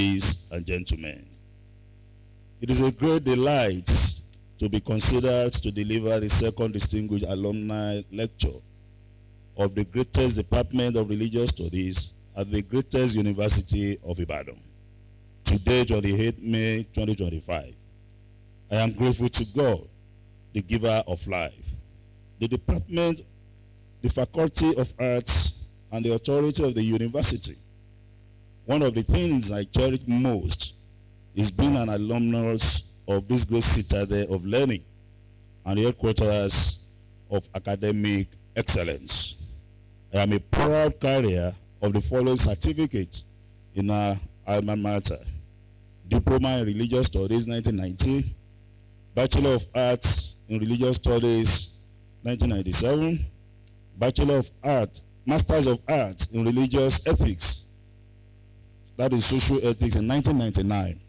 Ladies and gentlemen, it is a great delight to be considered to deliver the second distinguished alumni lecture of the greatest Department of Religious Studies at the greatest University of Ibadan. Today, 28 May 2025. I am grateful to God, the giver of life, the department, the Faculty of Arts, and the authority of the university. One of the things I cherish most is being an alumnus of this great citadel of learning and the headquarters of academic excellence. I am a proud carrier of the following certificates in our alma mater: Diploma in Religious Studies 1990, Bachelor of Arts in Religious Studies 1997, Bachelor of Arts, Masters of Arts in Religious Ethics, that is Social Ethics, in 1999,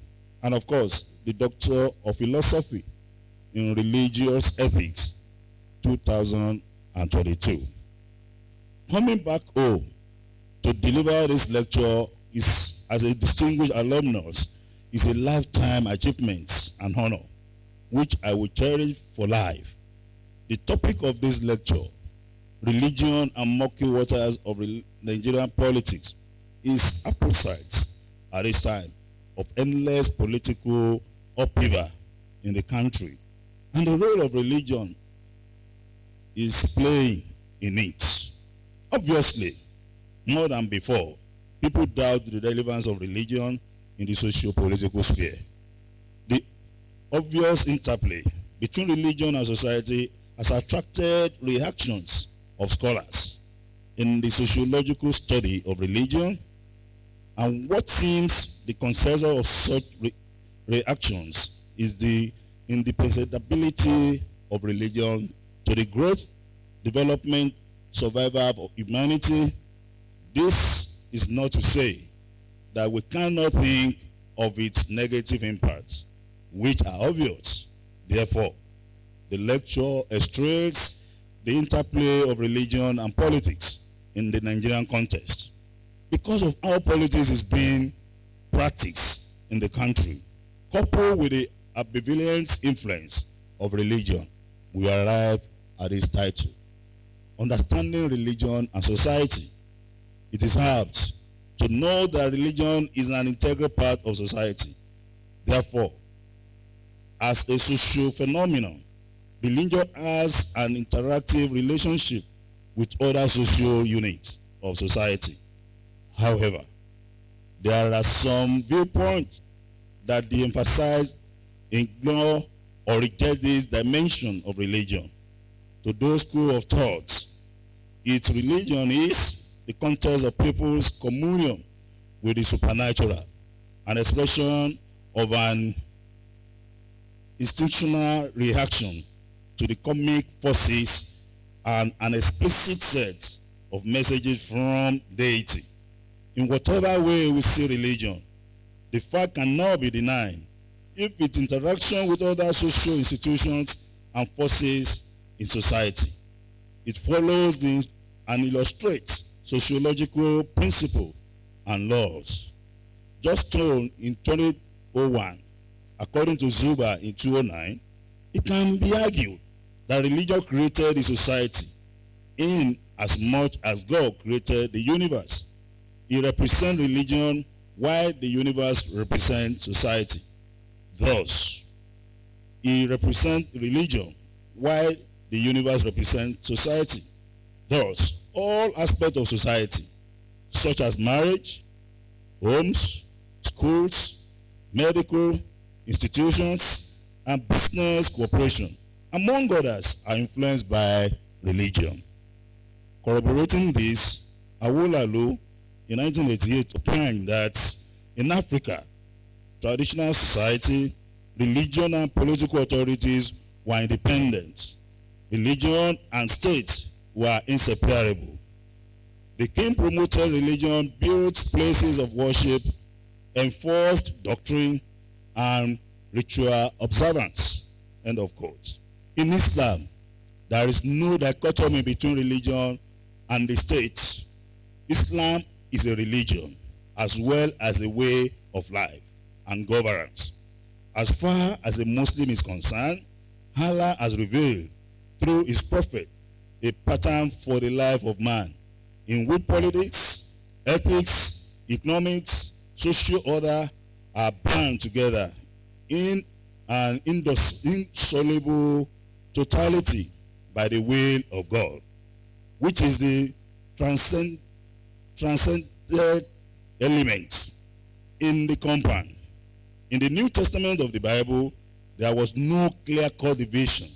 and of course, the Doctor of Philosophy in Religious Ethics 2022. Coming back home to deliver this lecture is, as a distinguished alumnus, is a lifetime achievement and honor, which I will cherish for life. The topic of this lecture, religion and murky waters of Nigerian politics, is apposite at this time of endless political upheaval in the country, and the role of religion is playing in it. Obviously, more than before, people doubt the relevance of religion in the socio-political sphere. The obvious interplay between religion and society has attracted reactions of scholars in the sociological study of religion, and what seems the consensus of such reactions is the indispensability of religion to the growth, development, survival of humanity. This is not to say that we cannot think of its negative impacts, which are obvious. Therefore, the lecture illustrates the interplay of religion and politics in the Nigerian context. Because of how politics is being practiced in the country, coupled with the ambivalent influence of religion, we arrive at this title, Understanding Religion and Society. It is hard to know that religion is an integral part of society. Therefore, as a social phenomenon, religion has an interactive relationship with other social units of society. However, there are some viewpoints that de-emphasize, ignore, or reject this dimension of religion. To those school of thought, its religion is the context of people's communion with the supernatural, an expression of an institutional reaction to the cosmic forces, and an explicit set of messages from deity. In whatever way we see religion, the fact cannot be denied if its interaction with other social institutions and forces in society. It follows and illustrates sociological principles and laws. Just told in 2001, according to Zuba in 2009, it can be argued that religion created the society in as much as God created the universe. It represents religion while the universe represents society. Thus, it represents religion while the universe represents society. Thus, all aspects of society, such as marriage, homes, schools, medical institutions, and business cooperation, among others, are influenced by religion. Corroborating this, Awolalu in 1988 opined that in Africa, traditional society, religion and political authorities were independent. Religion and state were inseparable. The king promoted religion, built places of worship, enforced doctrine and ritual observance. End of quote. In Islam, there is no dichotomy between religion and the state. Islam is a religion, as well as a way of life and governance. As far as a Muslim is concerned, Allah has revealed through his prophet a pattern for the life of man, in which politics, ethics, economics, social order are bound together in an indissoluble totality by the will of God, which is the transcendent element in the compound. In the New Testament of the Bible, there was no clear-cut division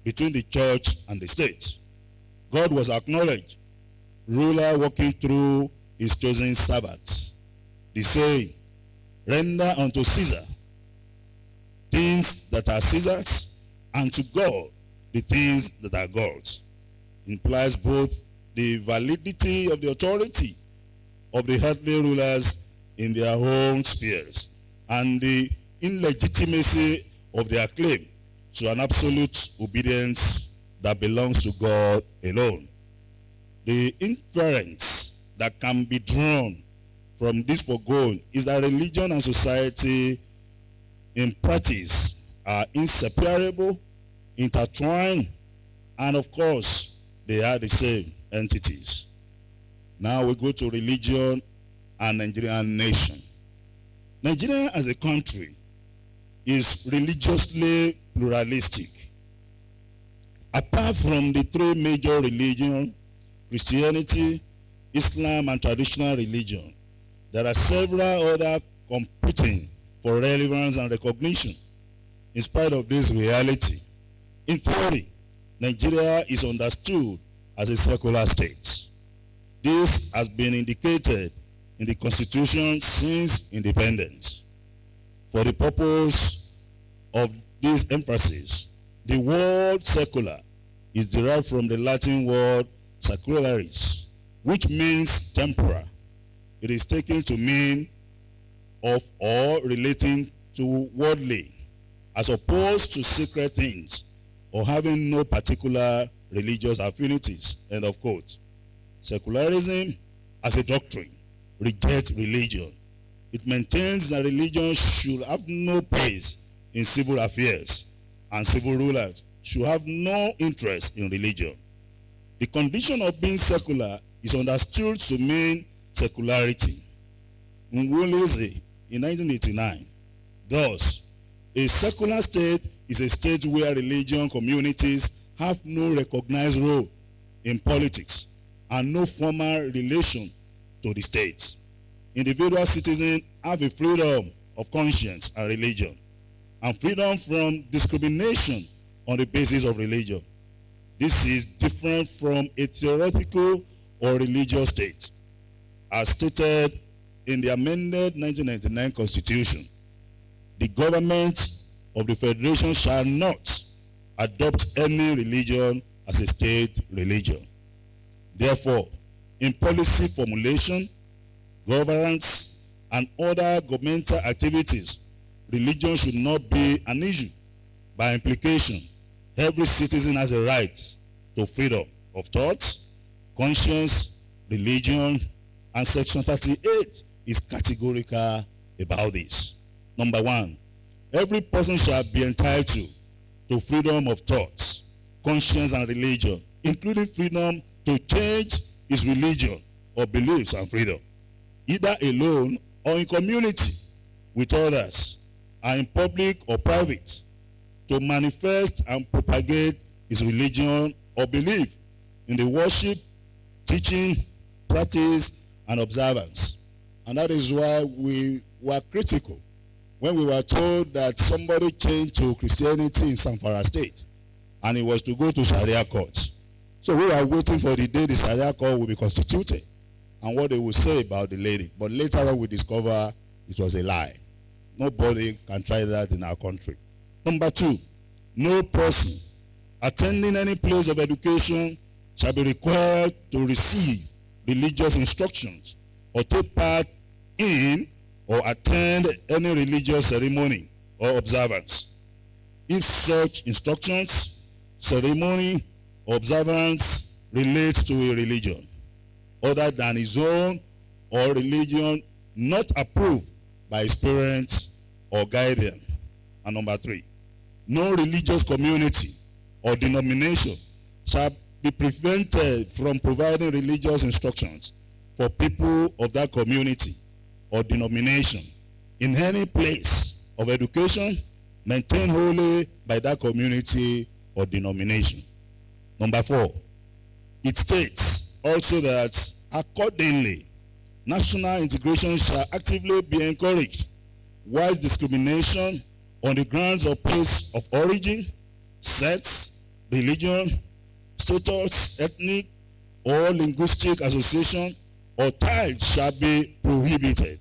between the church and the state. God was acknowledged, ruler walking through his chosen servants. The saying, render unto Caesar things that are Caesar's, and to God the things that are God's, implies both the validity of the authority of the earthly rulers in their own spheres and the illegitimacy of their claim to an absolute obedience that belongs to God alone. The inference that can be drawn from this foregoing is that religion and society in practice are inseparable, intertwined, and of course, they are the same entities. Now we go to religion and Nigerian nation. Nigeria as a country is religiously pluralistic. Apart from the three major religions, Christianity, Islam, and traditional religion, there are several other competing for relevance and recognition. In spite of this reality, in theory, Nigeria is understood as a secular state. This has been indicated in the Constitution since independence. For the purpose of this emphasis, the word secular is derived from the Latin word secularis, which means temporal. It is taken to mean of or relating to worldly, as opposed to sacred things, or having no particular religious affinities, end of quote. Secularism as a doctrine rejects religion. It maintains that religion should have no place in civil affairs, and civil rulers should have no interest in religion. The condition of being secular is understood to mean secularity. Nwoleze in 1989. Thus, a secular state is a state where religion communities have no recognized role in politics and no formal relation to the state. Individual citizens have a freedom of conscience and religion, and freedom from discrimination on the basis of religion. This is different from a theoretical or religious state. As stated in the amended 1999 Constitution, the government of the Federation shall not adopt any religion as a state religion. Therefore, in policy formulation, governance, and other governmental activities, religion should not be an issue. By implication, every citizen has a right to freedom of thought, conscience, religion, and Section 38 is categorical about this. Number one, every person shall be entitled to freedom of thought, conscience, and religion, including freedom to change his religion or beliefs and freedom, either alone or in community with others, and in public or private, to manifest and propagate his religion or belief in the worship, teaching, practice, and observance. And that is why we were critical when we were told that somebody changed to Christianity in Zamfara State, and it was to go to Sharia courts. So we were waiting for the day the Sharia court will be constituted and what they will say about the lady. But later on we discover it was a lie. Nobody can try that in our country. Number two, no person attending any place of education shall be required to receive religious instructions or take part in or attend any religious ceremony or observance, if such instructions, ceremony, or observance relates to a religion other than his own or religion not approved by his parents or guardian. And number 3, no religious community or denomination shall be prevented from providing religious instructions for people of that community or denomination in any place of education maintained wholly by that community or denomination. Number 4, it states also that accordingly, national integration shall actively be encouraged, whilst discrimination on the grounds of place of origin, sex, religion, status, ethnic, or linguistic association or ties shall be prohibited,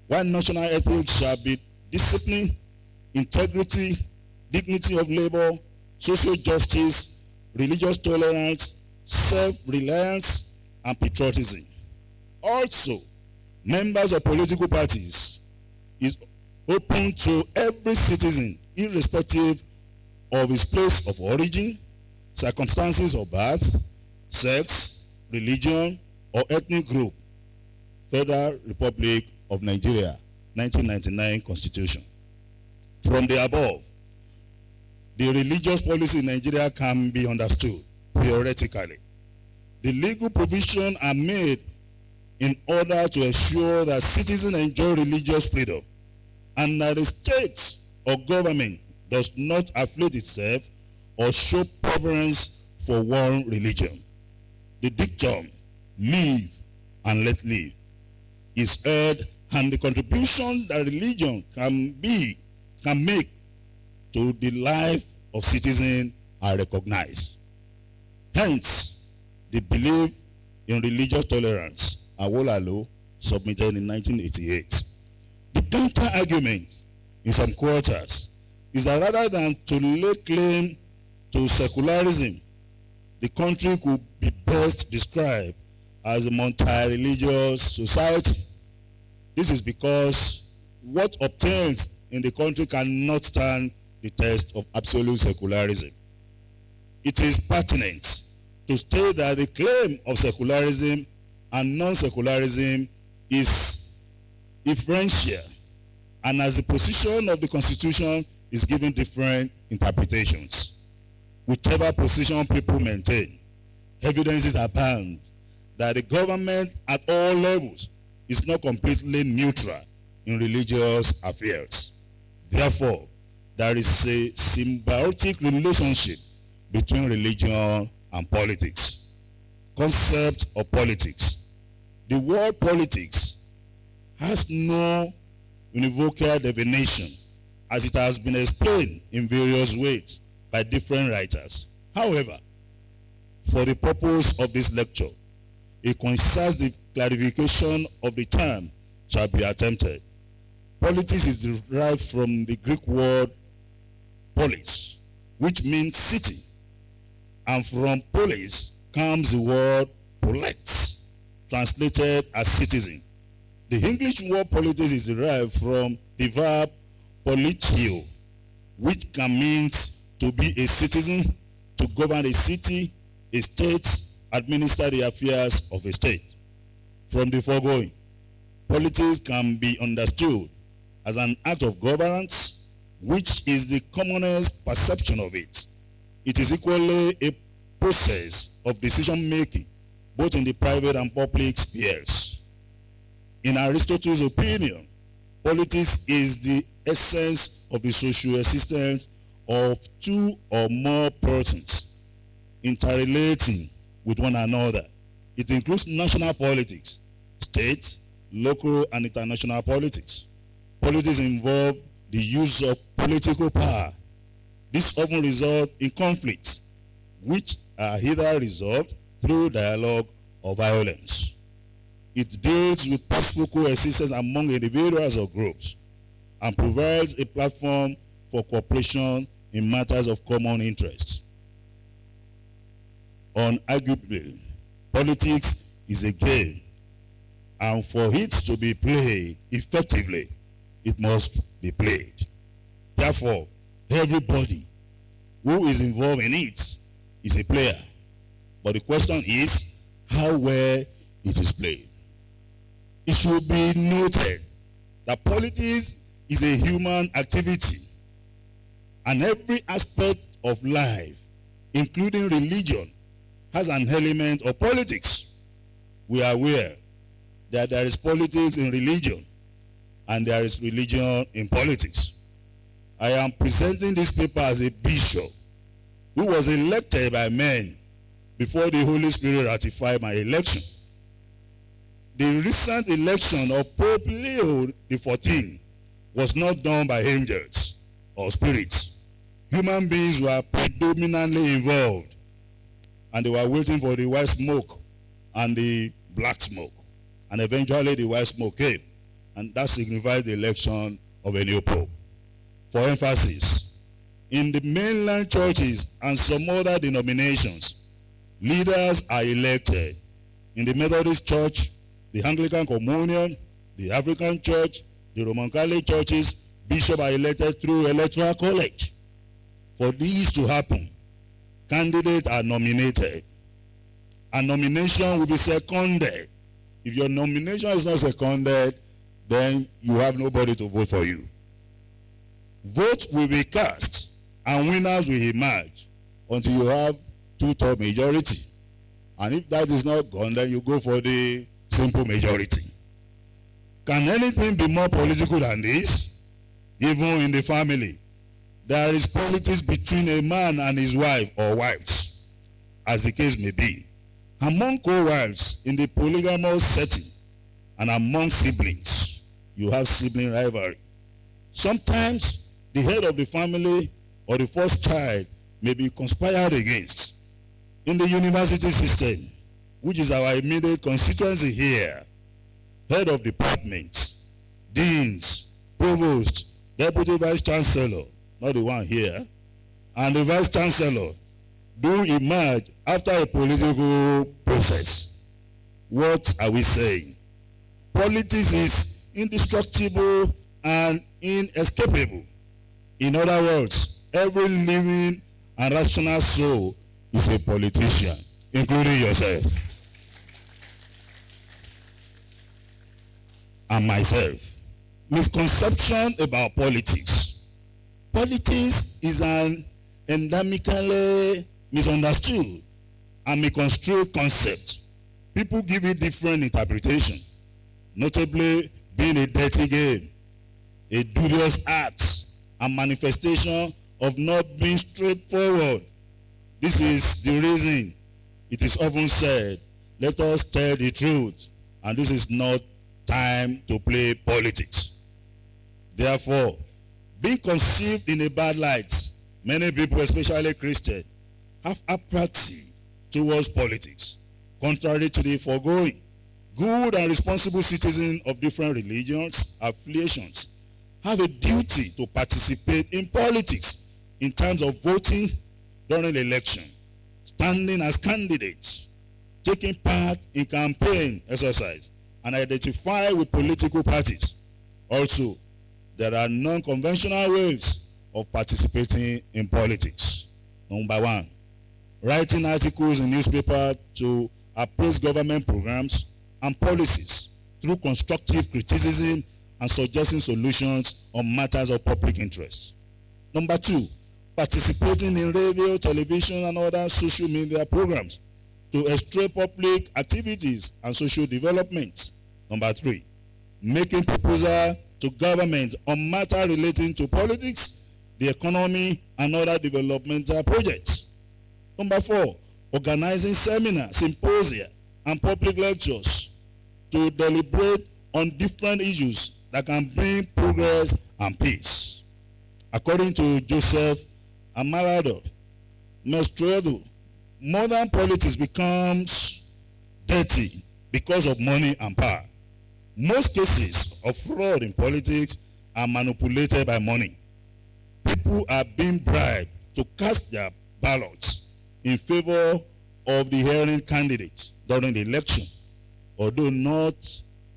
while national ethics shall be discipline, integrity, dignity of labor, social justice, religious tolerance, self-reliance, and patriotism. Also, members of political parties is open to every citizen, irrespective of his place of origin, circumstances of birth, sex, religion, or ethnic group. Federal Republic of Nigeria, 1999 Constitution. From the above, the religious policy in Nigeria can be understood theoretically. The legal provisions are made in order to ensure that citizens enjoy religious freedom and that the state or government does not afflict itself or show preference for one religion. The dictum, live and let live, is heard, and the contribution that religion can make to the life of citizens are recognized. Hence, the belief in religious tolerance, Awolalo, submitted in 1988. The counter-argument in some quarters is that rather than to lay claim to secularism, the country could be best described as a multi-religious society. This is because what obtains in the country cannot stand the test of absolute secularism. It is pertinent to state that the claim of secularism and non-secularism is differential, and as the position of the Constitution is given different interpretations. Whichever position people maintain, evidences abound that the government at all levels is not completely neutral in religious affairs. Therefore, there is a symbiotic relationship between religion and politics. Concept of politics. The word politics has no univocal definition, as it has been explained in various ways by different writers. However, for the purpose of this lecture, a concise clarification of the term shall be attempted. Politics is derived from the Greek word polis, which means city, and from polis comes the word polite, translated as citizen. The English word politics is derived from the verb politio, which can mean to be a citizen, to govern a city, a state, administer the affairs of a state. From the foregoing, politics can be understood as an act of governance, which is the commonest perception of it. It is equally a process of decision-making, both in the private and public spheres. In Aristotle's opinion, politics is the essence of the social existence of two or more persons interrelating with one another. It includes national politics, state, local, and international politics. Politics involve the use of political power. This often results in conflicts, which are either resolved through dialogue or violence. It deals with peaceful coexistence among individuals or groups and provides a platform for cooperation in matters of common interest. Unarguably, politics is a game, and for it to be played effectively, it must be played. Therefore, everybody who is involved in it is a player. But the question is how well it is played. It should be noted that politics is a human activity, and every aspect of life, including religion, has an element of politics. We are aware that there is politics in religion and there is religion in politics. I am presenting this paper as a bishop who was elected by men before the Holy Spirit ratified my election. The recent election of Pope Leo XIV was not done by angels or spirits. Human beings were predominantly involved, and they were waiting for the white smoke and the black smoke. And eventually the white smoke came, and that signified the election of a new pope. For emphasis, in the mainland churches and some other denominations, leaders are elected. In the Methodist Church, the Anglican Communion, the African Church, the Roman Catholic churches, bishops are elected through electoral college. For this to happen, candidates are nominated, and nomination will be seconded. If your nomination is not seconded, then you have nobody to vote for you. Votes will be cast, and winners will emerge until you have two-thirds majority. And if that is not gone, then you go for the simple majority. Can anything be more political than this? Even in the family, there is politics between a man and his wife or wives, as the case may be. Among co-wives in the polygamous setting and among siblings, you have sibling rivalry. Sometimes the head of the family or the first child may be conspired against. In the university system, which is our immediate constituency here, head of departments, deans, provost, deputy vice chancellor, not the one here, and the vice chancellor do emerge after a political process. What are we saying? Politics is indestructible and inescapable. In other words, every living and rational soul is a politician, including yourself and myself. Misconception about politics. Politics is an endemically misunderstood and misconstrued concept. People give it different interpretation, notably being a dirty game, a dubious act, and manifestation of not being straightforward. This is the reason it is often said, let us tell the truth, and this is not time to play politics. Therefore, being conceived in a bad light, many people, especially Christians, have apathy towards politics. Contrary to the foregoing, good and responsible citizens of different religions, affiliations, have a duty to participate in politics in terms of voting during the election, standing as candidates, taking part in campaign exercise, and identify with political parties. Also, there are non-conventional ways of participating in politics. Number one, writing articles in newspapers to appraise government programs and policies through constructive criticism and suggesting solutions on matters of public interest. Number two, participating in radio, television, and other social media programs to extract public activities and social developments. Number three, making proposals to government on matters relating to politics, the economy, and other developmental projects. Number four, organizing seminars, symposia, and public lectures to deliberate on different issues that can bring progress and peace. According to Joseph Amalado Mestrodo, modern politics becomes dirty because of money and power. Most cases of fraud in politics are manipulated by money. People are being bribed to cast their ballots in favor of the hearing candidates during the election, although not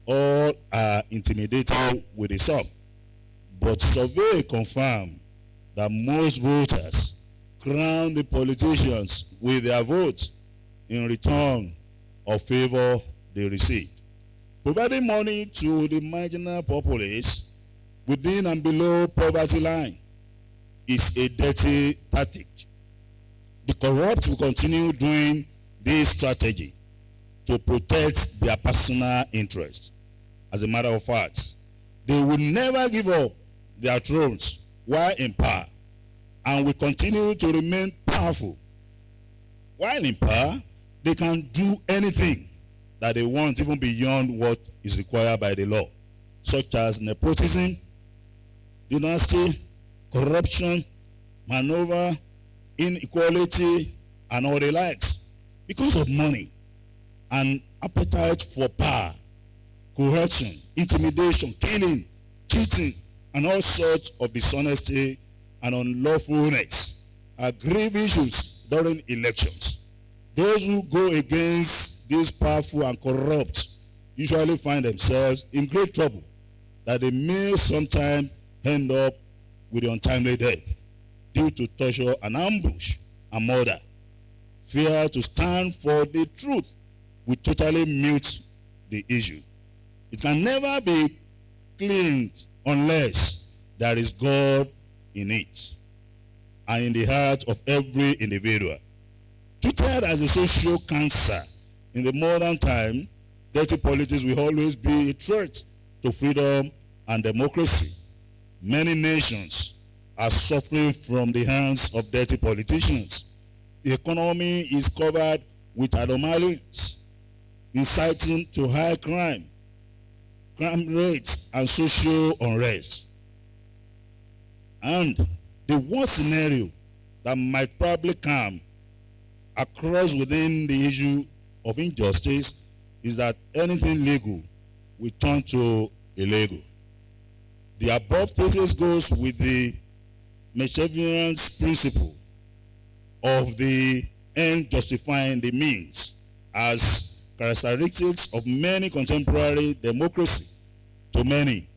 all are intimidated with the sum. But survey confirm that most voters crown the politicians with their votes in return of favor they received. Providing money to the marginal populace within and below poverty line is a dirty tactic. The corrupt will continue doing this strategy to protect their personal interest. As a matter of fact, they will never give up their thrones while in power and will continue to remain powerful. While in power, they can do anything that they want, even beyond what is required by the law, such as nepotism, dynasty, corruption, maneuver, inequality, and all the likes. Because of money and appetite for power, coercion, intimidation, killing, cheating, and all sorts of dishonesty and unlawfulness are grave issues during elections. Those who go against these powerful and corrupt usually find themselves in great trouble that they may sometimes end up with untimely death due to torture and ambush and murder. Fear to stand for the truth will totally mute the issue. It can never be cleaned unless there is God in it and in the heart of every individual. Treated as a social cancer in the modern time, dirty politics will always be a threat to freedom and democracy. Many nations are suffering from the hands of dirty politicians. The economy is covered with anomalies, inciting to high crime rates, and social unrest. And the worst scenario that might probably come across within the issue of injustice is that anything legal will turn to illegal. The above thesis goes with the Machiavellian's principle of the end justifying the means as characteristics of many contemporary democracy. To many,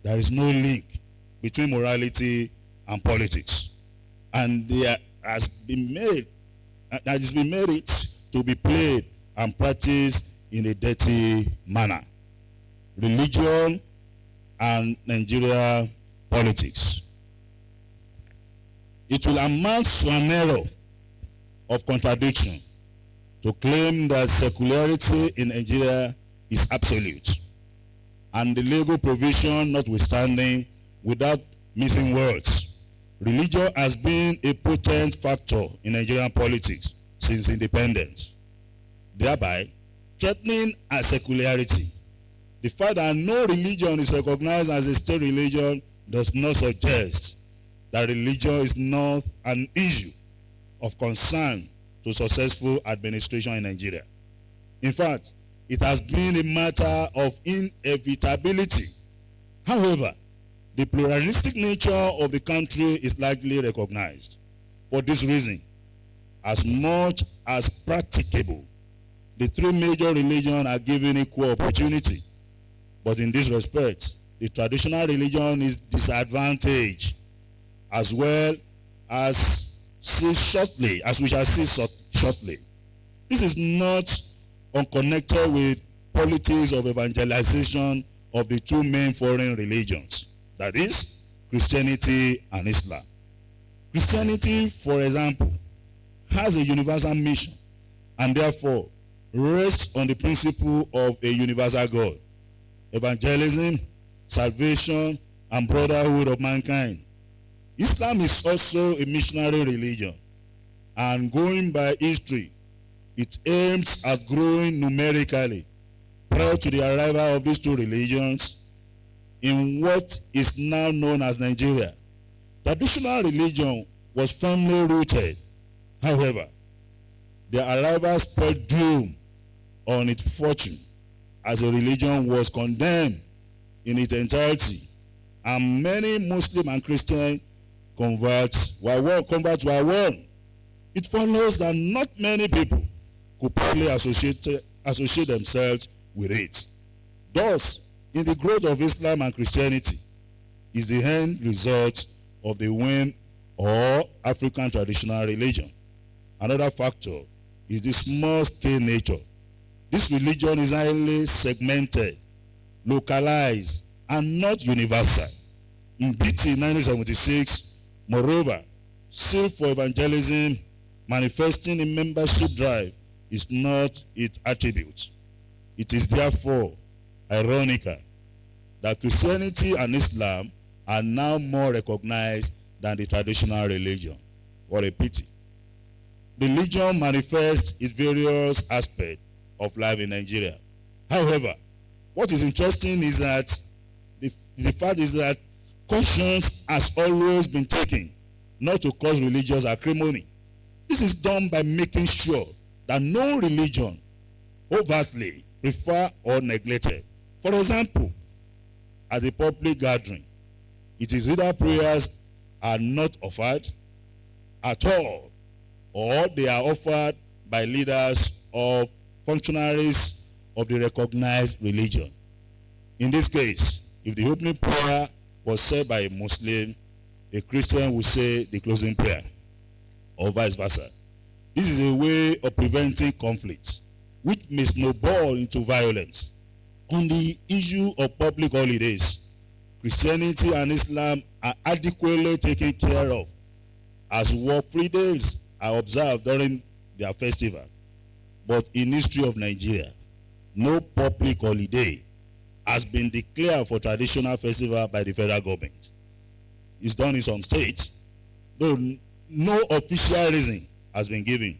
there is no link between morality and politics, and there has been made it to be played and practiced in a dirty manner. Religion and Nigeria politics. It will amount to an error of contradiction to claim that secularity in Nigeria is absolute, and the legal provision notwithstanding, without missing words. Religion has been a potent factor in Nigerian politics since independence, thereby threatening our secularity. The fact that no religion is recognized as a state religion does not suggest that religion is not an issue of concern to successful administration in Nigeria. In fact, it has been a matter of inevitability. However, the pluralistic nature of the country is largely recognized. For this reason, as much as practicable, the three major religions are given equal opportunity. But in this respect, the traditional religion is disadvantaged, as well as we shall see shortly. This is not unconnected with politics of evangelization of the two main foreign religions, that is, Christianity and Islam. Christianity, for example, has a universal mission and therefore rests on the principle of a universal God. Evangelism, salvation, and brotherhood of mankind. Islam is also a missionary religion, and going by history, it aims at growing numerically prior to the arrival of these two religions in what is now known as Nigeria. Traditional religion was firmly rooted. However, their arrival spelled doom on its fortune, as a religion was condemned in its entirety, and many Muslim and Christian converts were warned. It follows that not many people could properly associate themselves with it. Thus, in the growth of Islam and Christianity is the end result of the wane or African traditional religion. Another factor is the small-scale nature. This religion is highly segmented localized, and not universal. In BT 1976, moreover, zeal for evangelism manifesting in membership drive is not its attribute. It is therefore ironical that Christianity and Islam are now more recognized than the traditional religion. What a pity. Religion manifests its various aspects of life in Nigeria. However, what is interesting is that the fact is that cautions has always been taken not to cause religious acrimony. This is done by making sure that no religion overtly preferred or neglected. For example, at a public gathering, it is either prayers are not offered at all, or they are offered by leaders of functionaries of the recognized religion. In this case, if the opening prayer was said by a Muslim, a Christian would say the closing prayer, or vice versa. This is a way of preventing conflict, which may snowball into violence. On the issue of public holidays, Christianity and Islam are adequately taken care of, as work-free days are observed during their festival. But in the history of Nigeria, no public holiday has been declared for traditional festival by the federal government. It's done in some states, though no official reason has been given.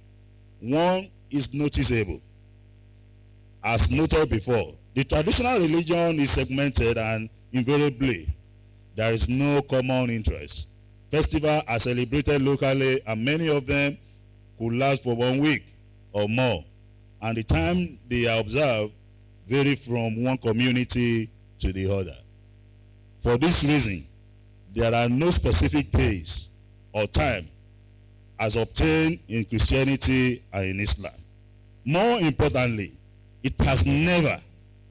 One is noticeable. As noted before, the traditional religion is segmented and invariably there is no common interest. Festivals are celebrated locally and many of them could last for 1 week or more, and the time they are observed vary from one community to the other. For this reason, there are no specific days or time as obtained in Christianity and in Islam. More importantly, it has never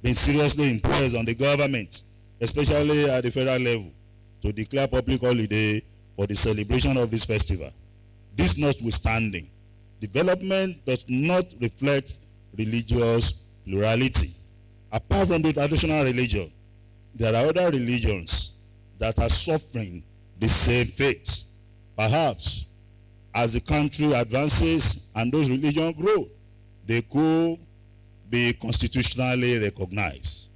been seriously imposed on the government, especially at the federal level, to declare public holiday for the celebration of this festival. This notwithstanding, development does not reflect religious plurality. Apart from the traditional religion, there are other religions that are suffering the same fate. Perhaps as the country advances and those religions grow, they could be constitutionally recognized.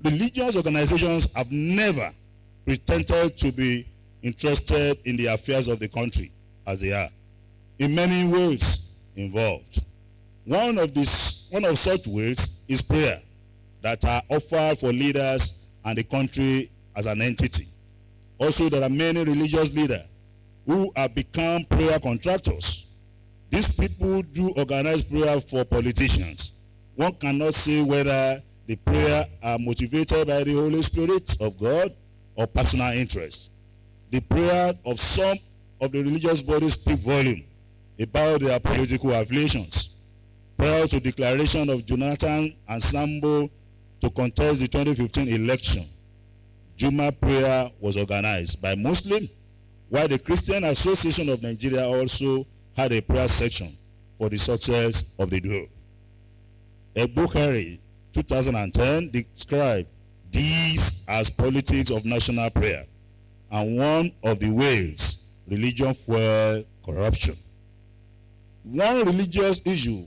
Religious organizations have never pretended to be interested in the affairs of the country as they are, in many ways involved. One of such ways is prayer that are offered for leaders and the country as an entity. Also, there are many religious leaders who have become prayer contractors. These people do organize prayer for politicians. One cannot say whether the prayer are motivated by the Holy Spirit of God or personal interest. The prayer of some of the religious bodies speak volume about their political affiliations. Prior to declaration of Jonathan and Sambo to contest the 2015 election, Juma prayer was organized by Muslims, while the Christian Association of Nigeria also had a prayer section for the success of the duo. Ebukhari 2010 described these as politics of national prayer, and one of the ways religion fuels corruption. One religious issue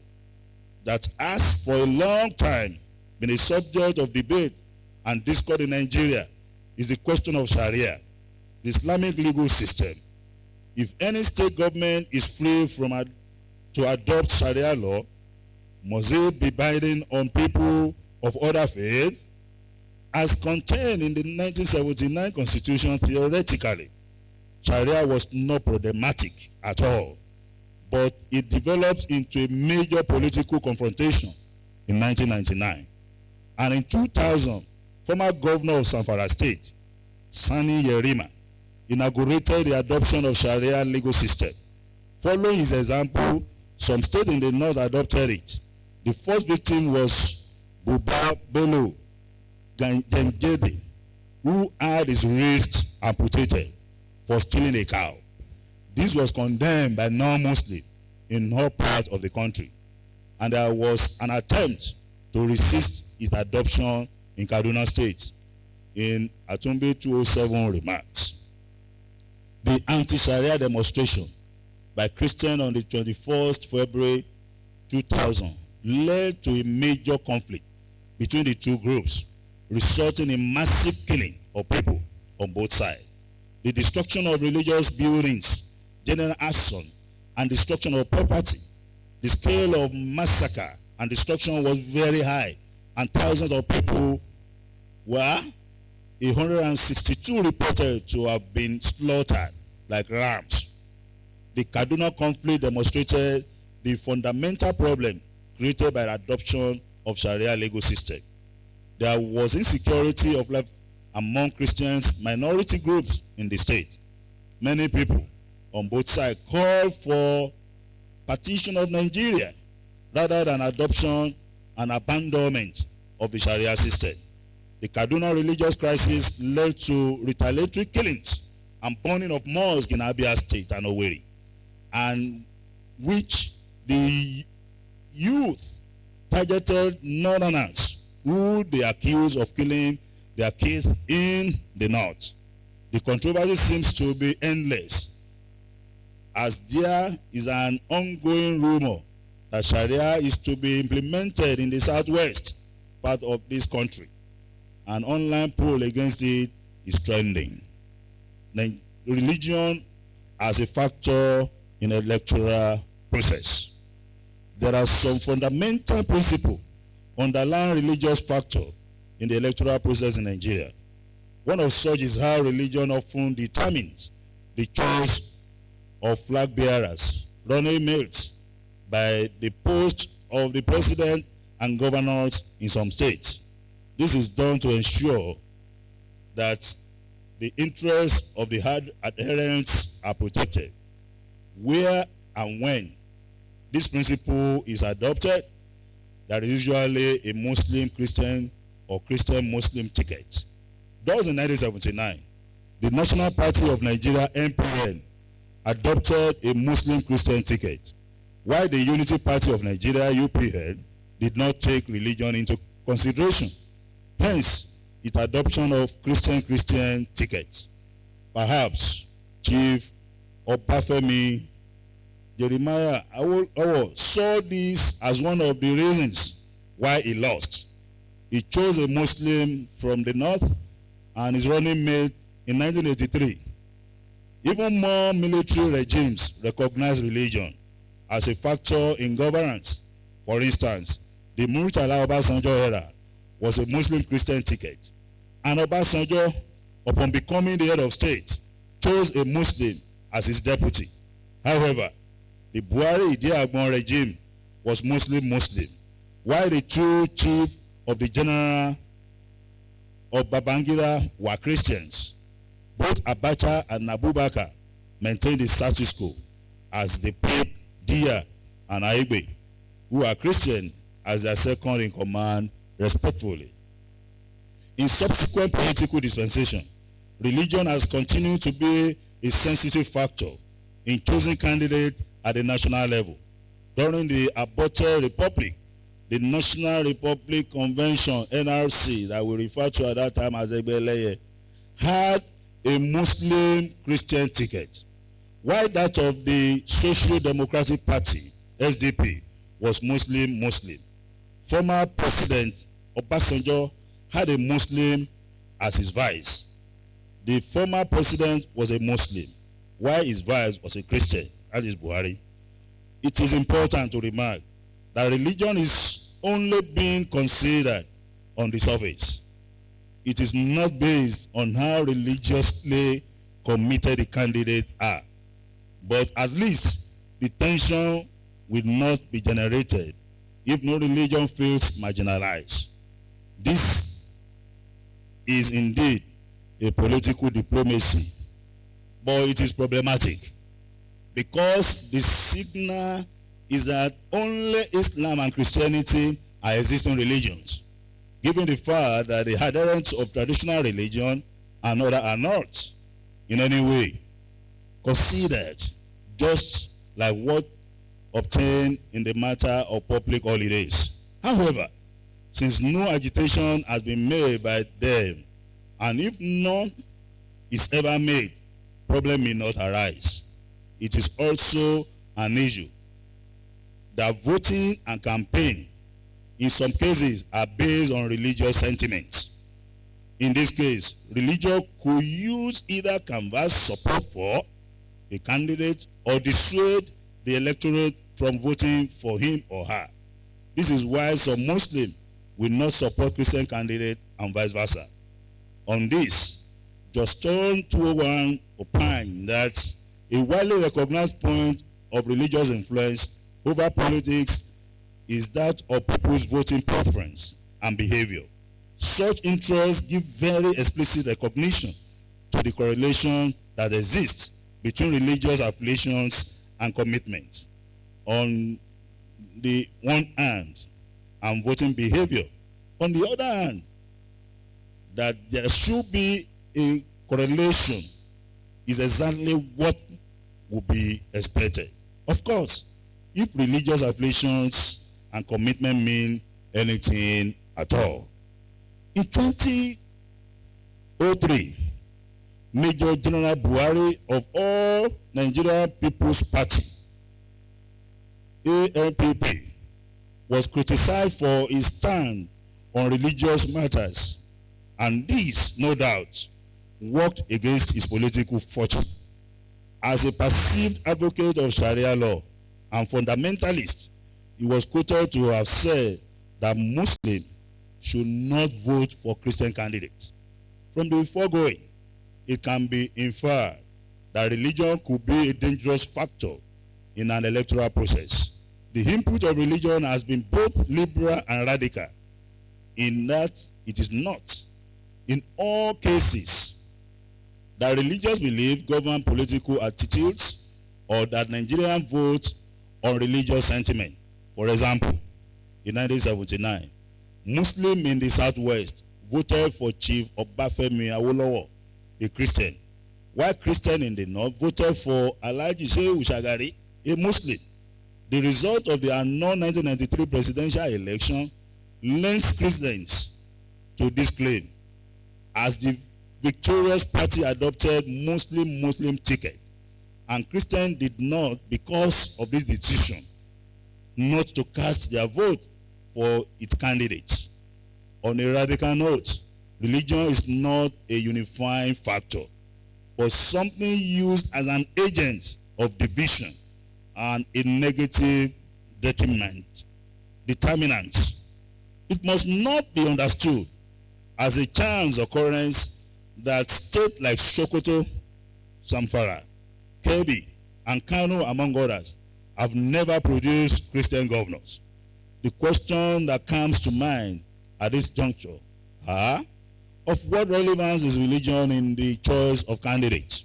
that has for a long time been a subject of debate and discourse in Nigeria is the question of Sharia, the Islamic legal system. If any state government is free to adopt Sharia law, must it be binding on people of other faiths? As contained in the 1979 Constitution, theoretically, Sharia was not problematic at all, but it developed into a major political confrontation in 1999. And in 2000, former governor of Zamfara State, Sani Yerima, inaugurated the adoption of Sharia legal system. Following his example, some states in the north adopted it. The first victim was Buba Bello Gengede, who had his wrist amputated for stealing a cow. This was condemned by non-Muslims in all parts of the country, and there was an attempt to resist its adoption in Kaduna State in Atumbi 207 remarks. The anti-Sharia demonstration by Christians on the 21st February 2000 led to a major conflict between the two groups, resulting in massive killing of people on both sides. The destruction of religious buildings, general arson, and destruction of property. The scale of massacre and destruction was very high, and thousands of people were 162 reported to have been slaughtered like rams. The Kaduna conflict demonstrated the fundamental problem created by the adoption of Sharia legal system. There was insecurity of life among Christians, minority groups in the state. Many people on both sides called for partition of Nigeria rather than adoption and abandonment of the Sharia system. The Kaduna religious crisis led to retaliatory killings and burning of mosques in Abia State and Owerri, and which the youth targeted northerners who they accused of killing their kids in the north. The controversy seems to be endless, as there is an ongoing rumor that Sharia is to be implemented in the southwest part of this country. An online poll against it is trending. Religion as a factor in the electoral process. There are some fundamental principles underlying religious factor in the electoral process in Nigeria. One of such is how religion often determines the choice of flag bearers, running mates by the post of the president and governors in some states. This is done to ensure that the interests of the adherents are protected. Where and when this principle is adopted, there is usually a Muslim-Christian or Christian-Muslim ticket. Thus, in 1979, the National Party of Nigeria, NPN, adopted a Muslim-Christian ticket, while the Unity Party of Nigeria, UPN, did not take religion into consideration. Hence, its adoption of Christian-Christian tickets. Perhaps Chief Obafemi Jeremiah Awo saw this as one of the reasons why he lost. He chose a Muslim from the north and his running mate in 1983. Even more military regimes recognize religion as a factor in governance. For instance, the Murtala Obasanjo era was a Muslim-Christian ticket, and Obasanjo, upon becoming the head of state, chose a Muslim as his deputy. However, the Buhari Idiagbon regime was Muslim-Muslim, while the two chiefs of the general of Babangida were Christians. Both Abacha and Abubakar maintained the status quo as the Pope, Dia, and Aigbe, who are Christian, as their second in command, respectfully. In subsequent political dispensation, religion has continued to be a sensitive factor in choosing candidates at the national level. During the aborted republic, the National Republic Convention, NRC, that we refer to at that time as Egbeleye, had a Muslim-Christian ticket, while that of the Social Democratic Party, SDP, was Muslim-Muslim. Former President Obasanjo had a Muslim as his vice. The former president was a Muslim, while his vice was a Christian, that is Buhari. It is important to remark that religion is only being considered on the surface. It is not based on how religiously committed the candidates are, but at least the tension will not be generated if no religion feels marginalized. This is indeed a political diplomacy, but it is problematic because the signal is that only Islam and Christianity are existing religions, given the fact that the adherents of traditional religion and other are not in any way considered, just like what obtained in the matter of public holidays. However, since no agitation has been made by them, and if none is ever made, problem may not arise. It is also an issue that voting and campaign in some cases are based on religious sentiments. In this case, religion could use either canvass support for a candidate or dissuade the electorate from voting for him or her. This is why some Muslims will not support Christian candidates and vice versa. On this, Justin 201 opined that a widely recognized point of religious influence over politics is that of people's voting preference and behavior. Such interests give very explicit recognition to the correlation that exists between religious affiliations and commitments on the one hand, and voting behavior on the other hand. That there should be a correlation is exactly what would be expected. Of course, if religious affiliations and commitment mean anything at all. In 2003, Major General Buhari of all Nigerian People's Party, ANPP, was criticized for his stand on religious matters, and this, no doubt, worked against his political fortune. As a perceived advocate of Sharia law and fundamentalist, he was quoted to have said that Muslims should not vote for Christian candidates. From the foregoing, it can be inferred that religion could be a dangerous factor in an electoral process. The input of religion has been both liberal and radical, in that it is not, in all cases, that religious belief govern political attitudes or that Nigerians vote on religious sentiment. For example, in 1979, Muslims in the Southwest voted for Chief Obafemi Awolowo, a Christian, while Christians in the North voted for Alhaji Shehu Shagari, a Muslim. The result of the unknown 1993 presidential election lends credence to this claim, as the victorious party adopted Muslim ticket, and Christians did not, because of this decision, not to cast their vote for its candidates. On a radical note, religion is not a unifying factor, but something used as an agent of division and a negative determinant. It must not be understood as a chance occurrence that states like Sokoto, Zamfara, Kebbi, and Kano, among others, have never produced Christian governors. The question that comes to mind at this juncture are, of what relevance is religion in the choice of candidates?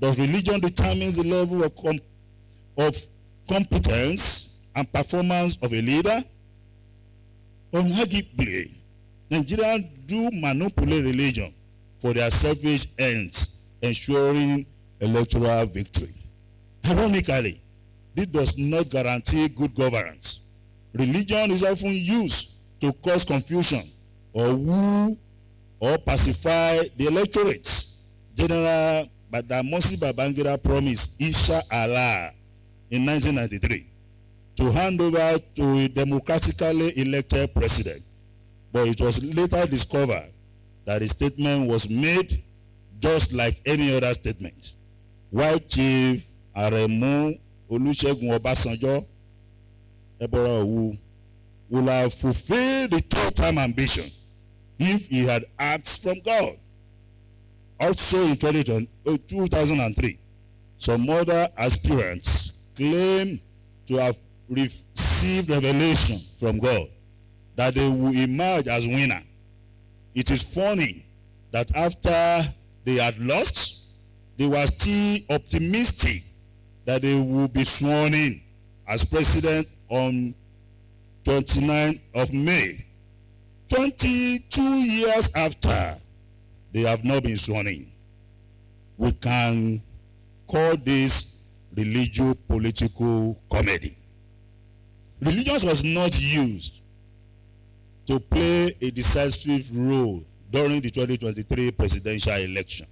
Does religion determine the level of competence and performance of a leader? Unarguably, Nigerians do manipulate religion for their selfish ends, ensuring electoral victory. Ironically, this does not guarantee good governance. Religion is often used to cause confusion or woo or pacify the electorate. General Badamasi Babangida promised Isha Allah in 1993 to hand over to a democratically elected president, but it was later discovered that the statement was made just like any other statement. While Chief Aremu Olusegun Obasanjo Ebora Owu would have fulfilled the third-term ambition if he had asked from God. Also in 2003, some other aspirants claimed to have received revelation from God that they will emerge as winner. It is funny that after they had lost, they were still optimistic that they will be sworn in as president on 29th of May. 22 years after, they have not been sworn in. We can call this religio-political comedy. Religion was not used to play a decisive role during the 2023 presidential election.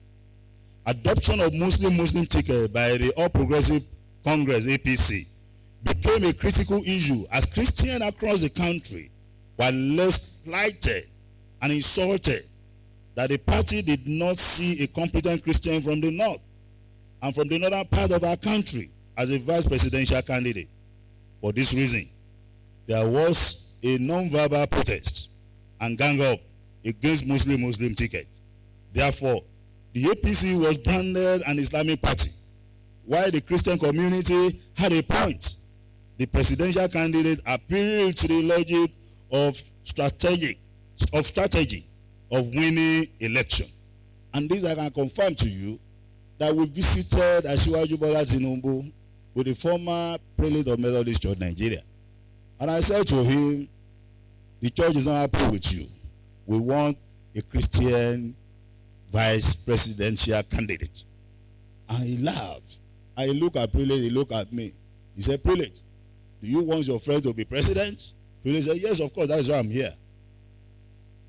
Adoption of Muslim ticket by the All Progressive Congress, APC, became a critical issue as Christians across the country were less slighted and insulted that the party did not see a competent Christian from the north and from the northern part of our country as a vice presidential candidate. For this reason, there was a non-verbal protest and gang up against Muslim ticket. Therefore, the APC was branded an Islamic party, while the Christian community had a point. The presidential candidate appealed to the logic of strategy of winning election. And this I can confirm to you that we visited Asiwaju Bola Tinubu with the former prelate of Methodist Church, Nigeria. And I said to him, the church is not happy with you. We want a Christian vice presidential candidate. And he laughed. I look at prelate, he looked at me. He said, prelate, do you want your friend to be president? Prelate said, yes, of course, that is why I'm here.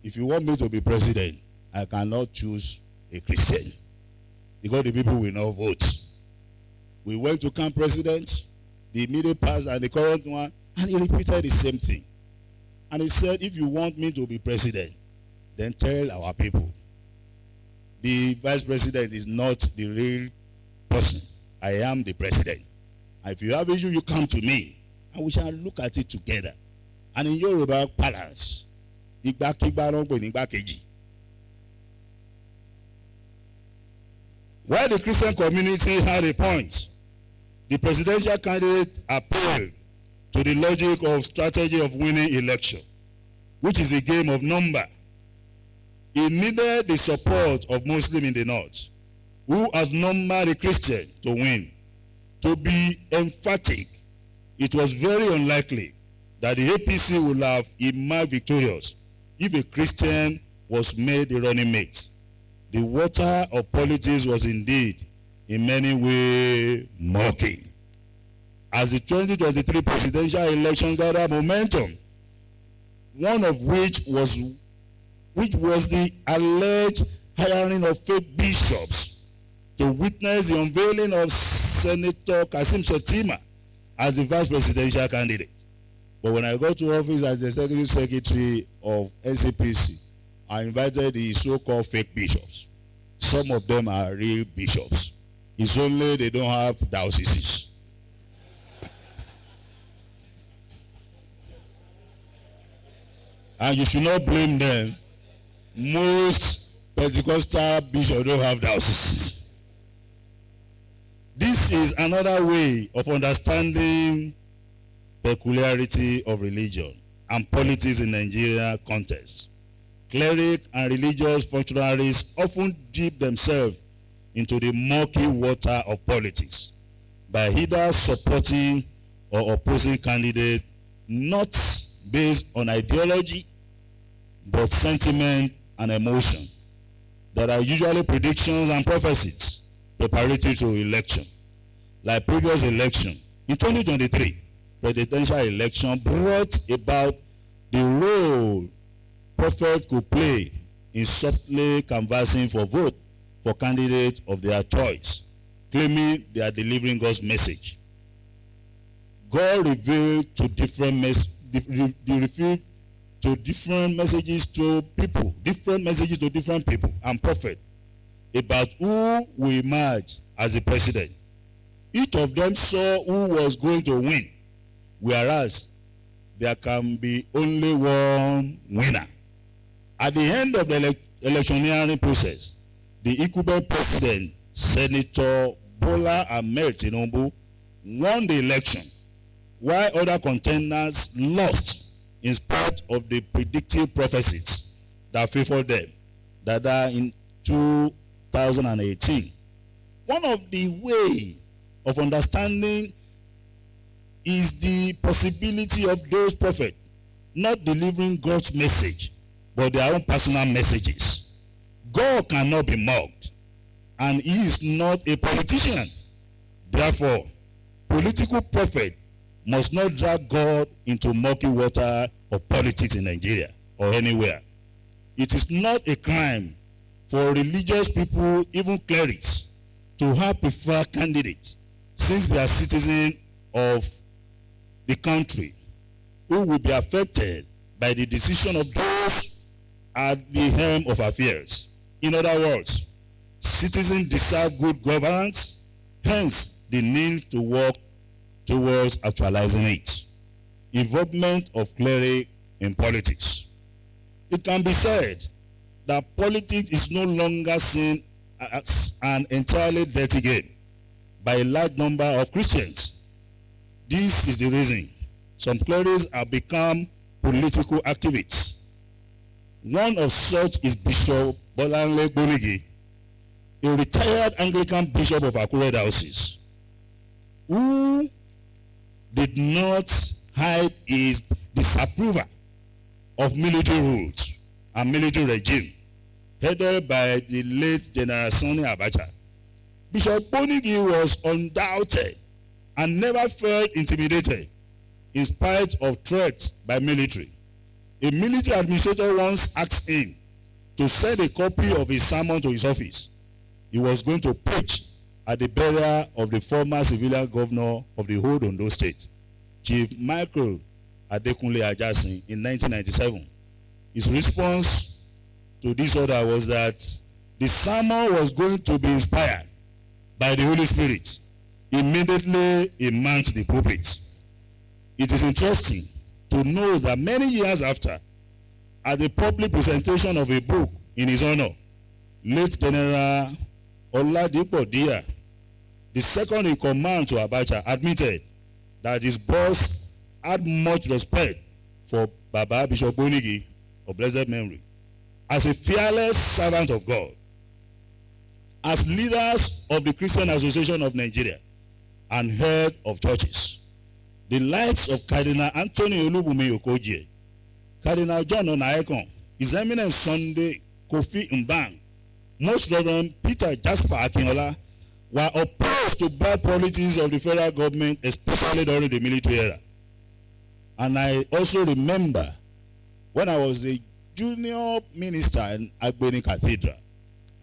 If you want me to be president, I cannot choose a Christian because the people will not vote. We went to camp president, the immediate past and the current one, and he repeated the same thing. And he said, if you want me to be president, then tell our people. The vice president is not the real person. I am the president. And if you have issue, you come to me, and we shall look at it together. And in Yoruba balance, while the Christian community had a point, the presidential candidate appealed to the logic of strategy of winning election, which is a game of number. He needed the support of Muslims in the north, who outnumbered the Christian to win. To be emphatic, it was very unlikely that the APC would have emerged victorious if a Christian was made the running mate. The water of politics was indeed in many ways murky. As the 2023 presidential election gathered momentum, one of which was the alleged hiring of fake bishops to witness the unveiling of Senator Kasim Shettima as the vice presidential candidate. But when I got to office as the executive secretary of NCPC, I invited the so-called fake bishops. Some of them are real bishops. It's only they don't have dioceses. And you should not blame them. Most Pentecostal bishops don't have dioceses. This is another way of understanding peculiarity of religion and politics in Nigeria context. Clerics and religious functionaries often dip themselves into the murky water of politics by either supporting or opposing candidates not based on ideology but sentiment and emotion. There are usually predictions and prophecies preparatory to election. Like previous election, in 2023, presidential election brought about the role prophets could play in subtly canvassing for vote for candidates of their choice, claiming they are delivering God's message. God revealed to different messages to people, and prophets about who will emerge as the president. Each of them saw who was going to win, whereas there can be only one winner. At the end of the electioneering process, the incumbent president, Senator Bola Ahmed Tinubu, won the election, while other contenders lost in spite of the predictive prophecies that favored them, that are in 2018. One of the ways of understanding is the possibility of those prophets not delivering God's message, but their own personal messages. God cannot be mocked, and he is not a politician. Therefore, political prophet must not drag God into murky water of politics in Nigeria. or anywhere. It is not a crime for religious people, even clerics, to have preferred candidates since they are citizens of the country who will be affected by the decision of those at the helm of affairs. In other words, citizens deserve good governance, hence the need to work towards actualizing it. Involvement of clerics in politics. It can be said that politics is no longer seen as an entirely dirty game by a large number of Christians. This is the reason some clerics have become political activists. One of such is Bishop Bolanle Bonigi, a retired Anglican bishop of Akure Diocese, who did not hide his disapproval of military rules and military regime headed by the late General Sani Abacha. Bishop Bonigi was undoubted and never felt intimidated in spite of threats by military. A military administrator once asked him to send a copy of his sermon to his office. He was going to preach at the burial of the former civilian governor of the whole Ondo State, Chief Michael Adekunle Ajasin, in 1997. His response to this order was that the sermon was going to be inspired by the Holy Spirit. Immediately he mounted the pulpit. It is interesting to know that many years after, at the public presentation of a book in his honor, late General Oladipo Dia, the second in command to Abacha, admitted that his boss had much respect for Baba Bishop Bonigi of blessed memory as a fearless servant of God. As leaders of the Christian Association of Nigeria and head of churches, the likes of Cardinal Anthony Olubunmi Okoje, Cardinal John Onaekon, His Eminence Sunday Kofi Mbang, Most Reverend Peter Jasper Akinola were opposed to bad politics of the federal government, especially during the military era. And I also remember when I was a junior minister in Agbeni Cathedral,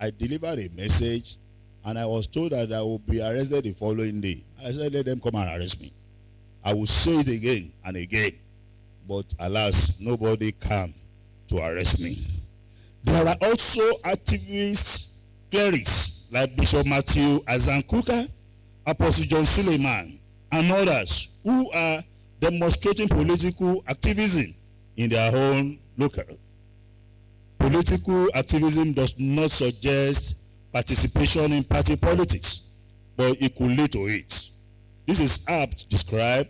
I delivered a message and I was told that I would be arrested the following day. I said, let them come and arrest me. I will say it again and again. But alas, nobody came to arrest me. There are also activists, clerics like Bishop Matthew Azankuka, Apostle John Suleiman, and others who are demonstrating political activism in their own local. Political activism does not suggest participation in party politics, but it could lead to it. This is apt to describe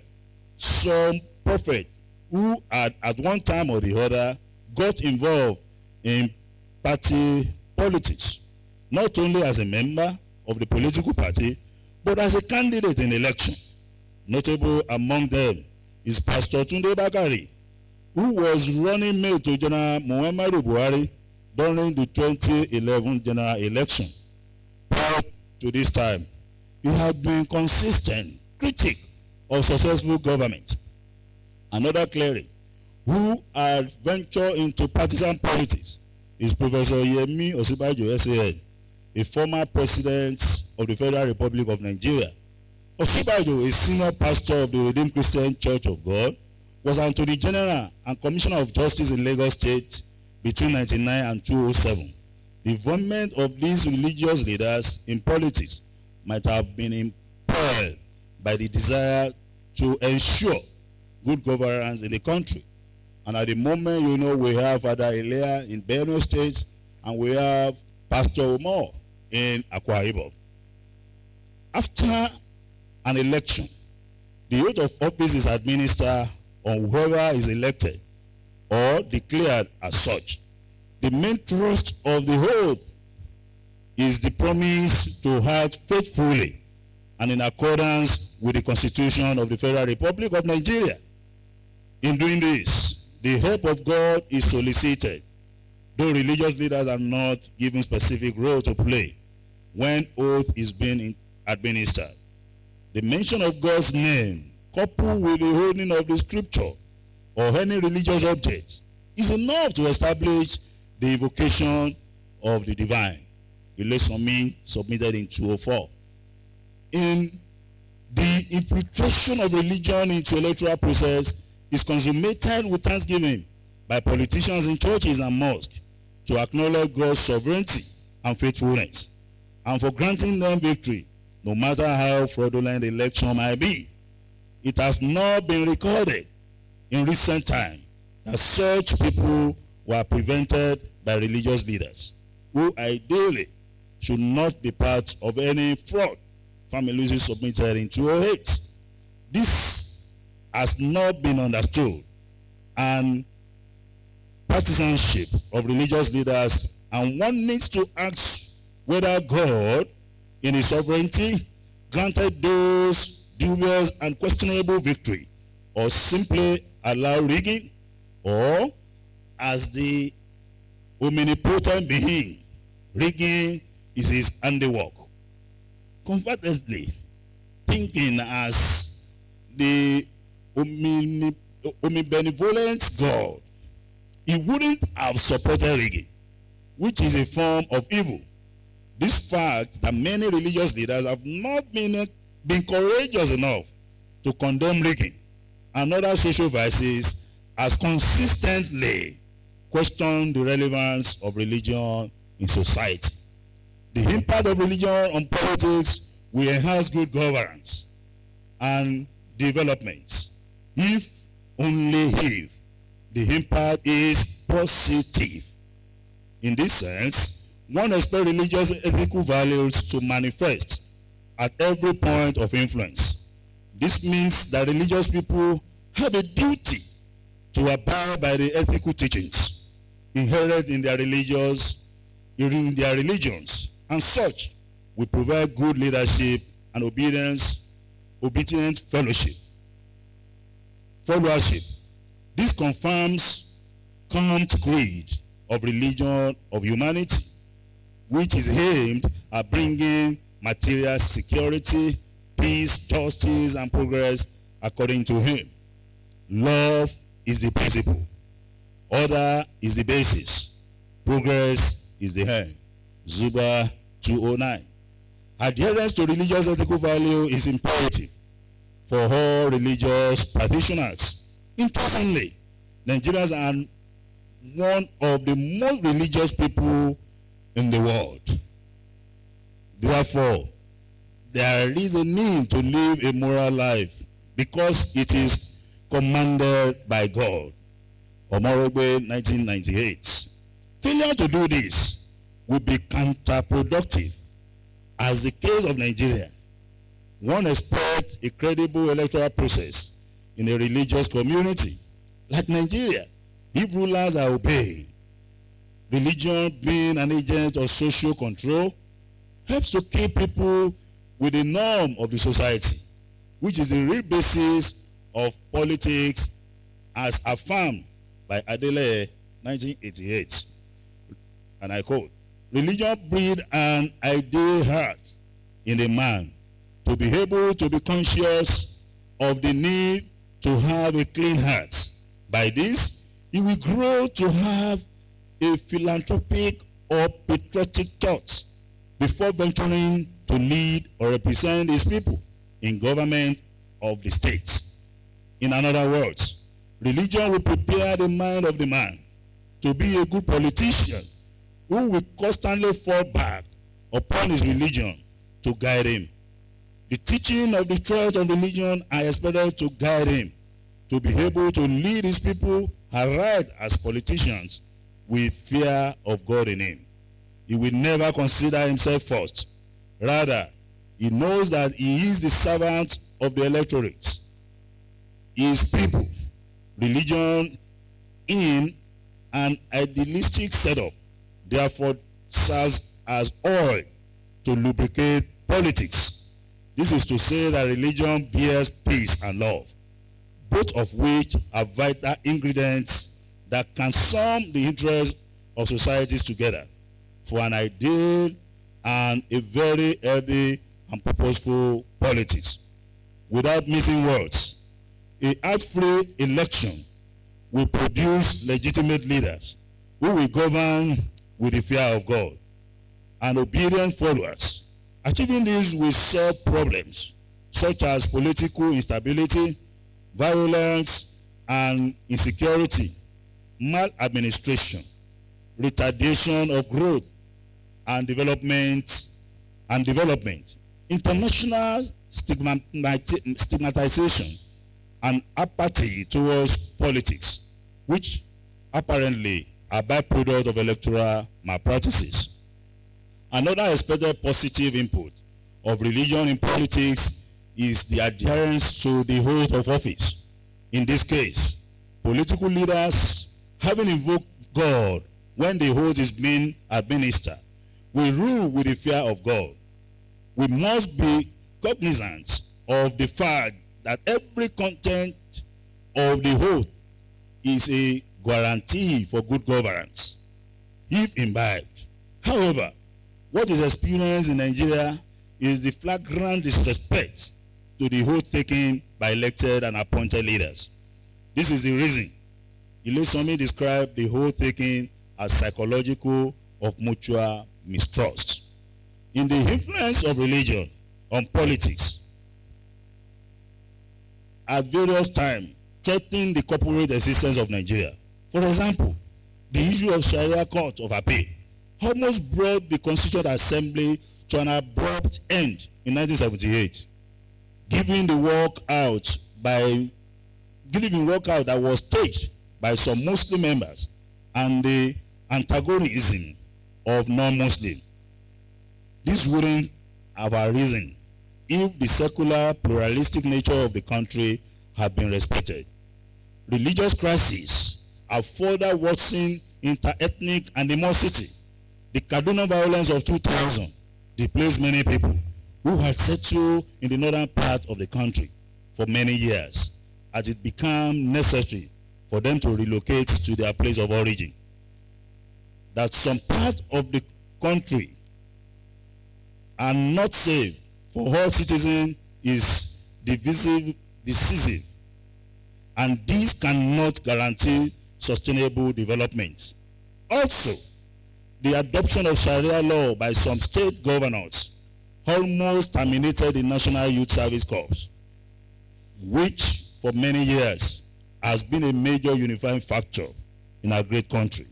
some prophet who at one time or the other got involved in party politics, not only as a member of the political party, but as a candidate in election. Notable among them is Pastor Tunde Bakari, who was running mate to General Muhammadu Buhari during the 2011 general election. Prior to this time, he had been consistent critic of successful government. Another cleric who had ventured into partisan politics is Professor Yemi Osibajo SAN, a former president of the Federal Republic of Nigeria. Osibajo, a senior pastor of the Redeemed Christian Church of God, was Attorney General and Commissioner of Justice in Lagos State between 1999 and 2007. The involvement of these religious leaders in politics might have been impelled by the desire to ensure good governance in the country. And at the moment, you know, we have Father Elia in Benue State, and we have Pastor Umar in Akwa Ibom. After an election, the oath of office is administered on whoever is elected or declared as such. The main thrust of the oath is the promise to act faithfully and in accordance with the Constitution of the Federal Republic of Nigeria. In doing this, the help of God is solicited, though religious leaders are not given specific role to play when oath is being administered. The mention of God's name, coupled with the holding of the scripture or any religious object, is enough to establish the evocation of the divine. Election submitted in 204. In the infiltration of religion into electoral process is consummated with thanksgiving by politicians in churches and mosques to acknowledge God's sovereignty and faithfulness, and for granting them victory, no matter how fraudulent the election might be. It has not been recorded in recent time that such people were prevented by religious leaders, who ideally should not be part of any fraud Family submitted in 208. This has not been understood, and partisanship of religious leaders, and one needs to ask whether God, in his sovereignty, granted those dubious and questionable victory, or simply allow rigging, or as the omnipotent being, rigging is his handiwork. Conversely, thinking as the omnibenevolent God, he wouldn't have supported rigging, which is a form of evil. This fact that many religious leaders have not been courageous enough to condemn rigging and other social vices has consistently questioned the relevance of religion in society. The impact of religion on politics will enhance good governance and development, if only if the impact is positive. In this sense, one expects religious ethical values to manifest at every point of influence. This means that religious people have a duty to abide by the ethical teachings inherent in their religions, and such will provide good leadership and obedient followership. This confirms common creed of religion of humanity, which is aimed at bringing material security, peace, justice, and progress according to him. Love is the principle. Order is the basis. Progress is the end. Zuba 209. Adherence to religious ethical value is imperative for all religious practitioners. Interestingly, Nigerians are one of the most religious people in the world. Therefore, there is a need to live a moral life because it is commanded by God. Omorogbe, 1998. Failure to do this will be counterproductive. As the case of Nigeria, one expects a credible electoral process in a religious community. Like Nigeria, if rulers are obeyed, religion being an agent of social control helps to keep people with the norm of the society, which is the real basis of politics as affirmed by Adele 1988. And I quote, "Religion breeds an ideal heart in a man to be able to be conscious of the need to have a clean heart. By this, he will grow to have a philanthropic or patriotic thought before venturing to lead or represent his people in government of the state." In other words, religion will prepare the mind of the man to be a good politician who will constantly fall back upon his religion to guide him. The teaching of the truth of religion are expected to guide him to be able to lead his people aright as politicians with fear of God in him. He will never consider himself first. Rather, he knows that he is the servant of the electorate, his people. Religion in an idealistic setup therefore serves as oil to lubricate politics. This is to say that religion bears peace and love, both of which are vital ingredients that can sum the interests of societies together for an ideal and a very healthy and purposeful politics. Without missing words, a heart-free election will produce legitimate leaders who will govern with the fear of God and obedient followers. Achieving this will solve problems such as political instability, violence and insecurity, maladministration, retardation of growth and development, international stigmatization and apathy towards politics, which apparently are byproduct of electoral malpractices. Another expected positive input of religion in politics is the adherence to the oath of office. In this case, political leaders, having invoked God when the oath is being administered, will rule with the fear of God. We must be cognizant of the fact that every content of the oath is a guarantee for good governance, if imbibed. However, what is experienced in Nigeria is the flagrant disrespect to the oath taken by elected and appointed leaders. This is the reason Ilesanmi described the oath taken as psychological of mutual mistrust. In the influence of religion on politics, at various times, threatening the corporate existence of Nigeria. For example, the issue of Sharia Court of Appeal almost brought the Constituent Assembly to an abrupt end in 1978, giving the walkout that was staged by some Muslim members and the antagonism of non-Muslims. This wouldn't have arisen if the secular, pluralistic nature of the country had been respected. Religious crises have further worsened inter-ethnic animosity. The Kaduna violence of 2000 displaced many people who had settled in the northern part of the country for many years, as it became necessary for them to relocate to their place of origin. That some part of the country are not safe for all citizens is decisive, and this cannot guarantee sustainable development. Also, the adoption of Sharia law by some state governors almost terminated the National Youth Service Corps, which for many years has been a major unifying factor in our great country.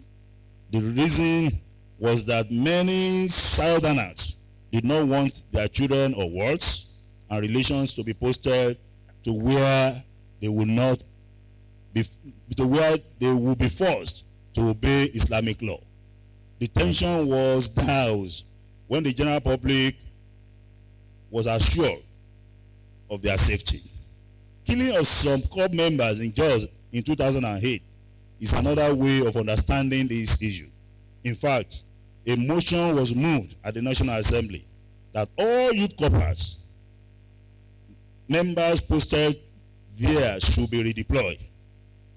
The reason was that many Southerners did not want their children or wards and relations to be posted to where they would be forced to obey Islamic law. The tension was doused when the general public was assured of their safety. Killing of some corps members in Jos in 2008 is another way of understanding this issue. In fact, a motion was moved at the National Assembly that all youth corps members posted there should be redeployed.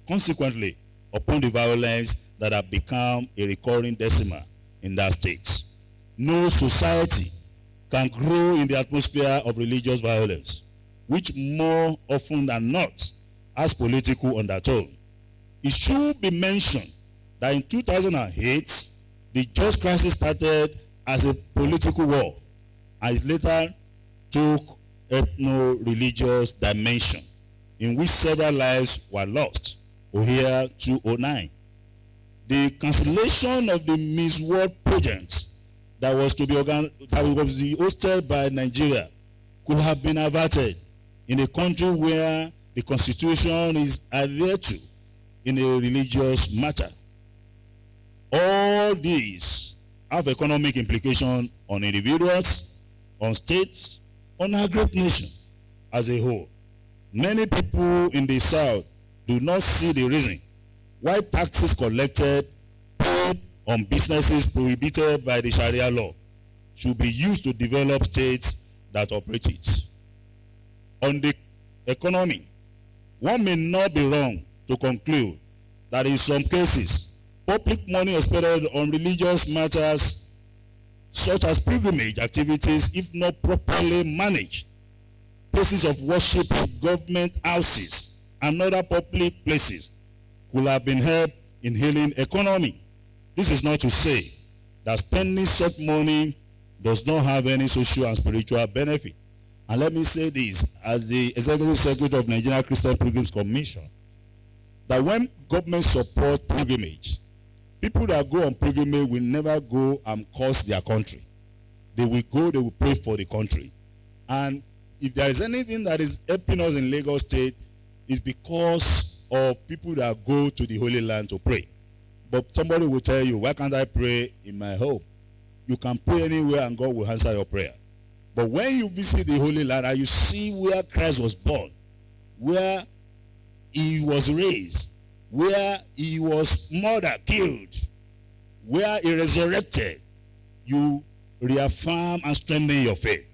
Consequently, upon the violence that have become a recurring decimal in that state, no society can grow in the atmosphere of religious violence, which more often than not has political undertone. It should be mentioned that in 2008, the Jos crisis started as a political war, and it later took ethno-religious dimension, in which several lives were lost. Ohia 209. The cancellation of the Miss World pageant that was to be hosted by Nigeria could have been averted in a country where the constitution is adhered to in a religious matter. All these have economic implications on individuals, on states, on our great nation as a whole. Many people in the South do not see the reason why taxes collected paid on businesses prohibited by the Sharia law should be used to develop states that operate it. On the economy, one may not be wrong to conclude that in some cases, public money expended on religious matters such as pilgrimage activities, if not properly managed, places of worship, government houses, and other public places could have been helped in healing economy. This is not to say that spending such money does not have any social and spiritual benefit. And let me say this, as the Executive Secretary of Nigerian Christian Pilgrims Commission, that when government support pilgrimage, people that go on pilgrimage will never go and curse their country. They will go, they will pray for the country. And if there is anything that is helping us in Lagos State, it's because of people that go to the Holy Land to pray. But somebody will tell you, why can't I pray in my home? You can pray anywhere and God will answer your prayer. But when you visit the Holy Land and you see where Christ was born, where he was raised, where he was murdered, killed, where he resurrected, you reaffirm and strengthen your faith.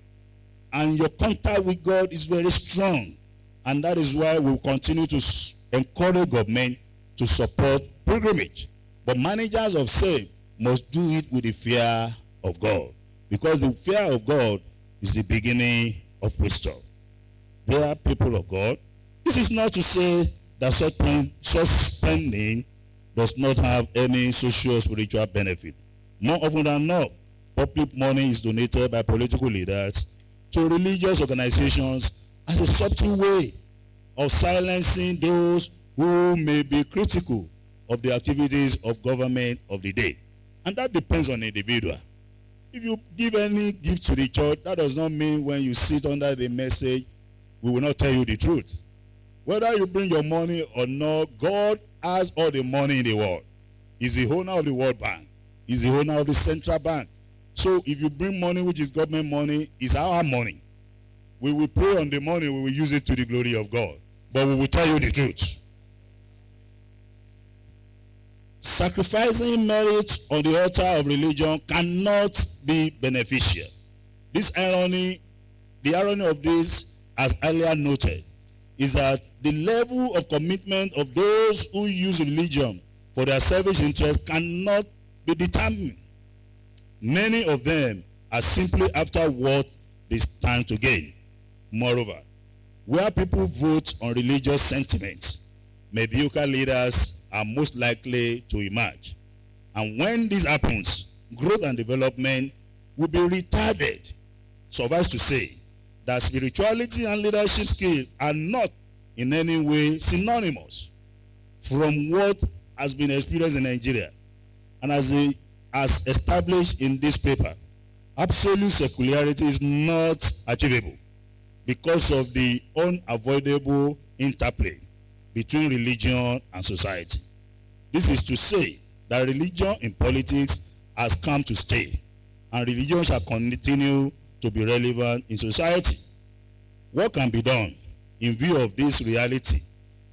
And your contact with God is very strong. And that is why we'll continue to encourage government to support pilgrimage. But managers of same must do it with the fear of God. Because the fear of God is the beginning of wisdom. They are people of God. This is not to say that such spending does not have any social or spiritual benefit. More often than not, public money is donated by political leaders to religious organizations as a subtle way of silencing those who may be critical of the activities of government of the day. And that depends on the individual. If you give any gift to the church, that does not mean when you sit under the message, we will not tell you the truth. Whether you bring your money or not, God has all the money in the world. He's the owner of the World Bank. He's the owner of the Central Bank. So if you bring money which is government money, it's our money. We will pray on the money, we will use it to the glory of God. But we will tell you the truth. Sacrificing merit on the altar of religion cannot be beneficial. The irony of this, as earlier noted, is that the level of commitment of those who use religion for their selfish interest cannot be determined. Many of them are simply after what they stand to gain. Moreover, where people vote on religious sentiments, mediocre leaders are most likely to emerge. And when this happens, growth and development will be retarded. Suffice to say that spirituality and leadership skills are not in any way synonymous. From what has been experienced in Nigeria, and as established in this paper, absolute secularity is not achievable because of the unavoidable interplay between religion and society. This is to say that religion in politics has come to stay, and religion shall continue to be relevant in society. What can be done in view of this reality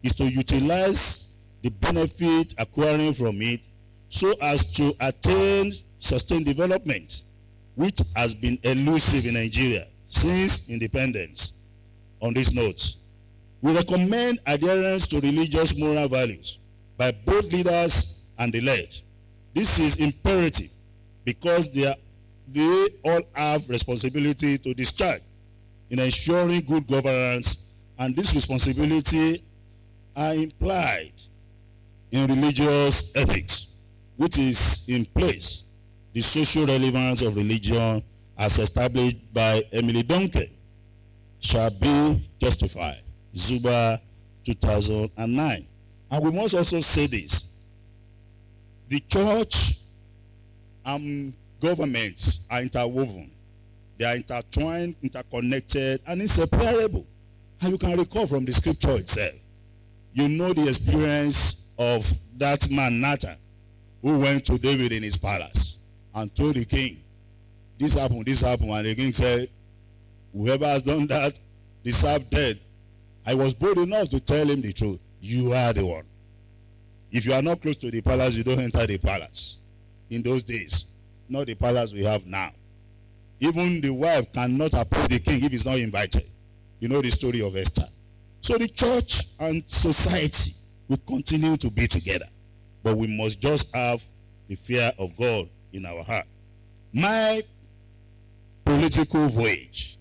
is to utilize the benefit acquiring from it so as to attain sustained development, which has been elusive in Nigeria since independence. On this note, we recommend adherence to religious moral values by both leaders and the led. This is imperative because they all have responsibility to discharge in ensuring good governance, and this responsibility are implied in religious ethics, which is in place. The social relevance of religion as established by Emily Duncan shall be justified. Zuba 2009. And we must also say this. The church and governments are interwoven. They are intertwined, interconnected, and inseparable. And you can recall from the scripture itself. You know the experience of that man Nathan, who went to David in his palace and told the king, this happened, and the king said, whoever has done that deserves death. I was bold enough to tell him the truth. You are the one. If you are not close to the palace, you don't enter the palace. In those days, not the palace we have now. Even the wife cannot approach the king if he's not invited. You know the story of Esther. So the church and society will continue to be together. But we must just have the fear of God in our heart. My political voyage,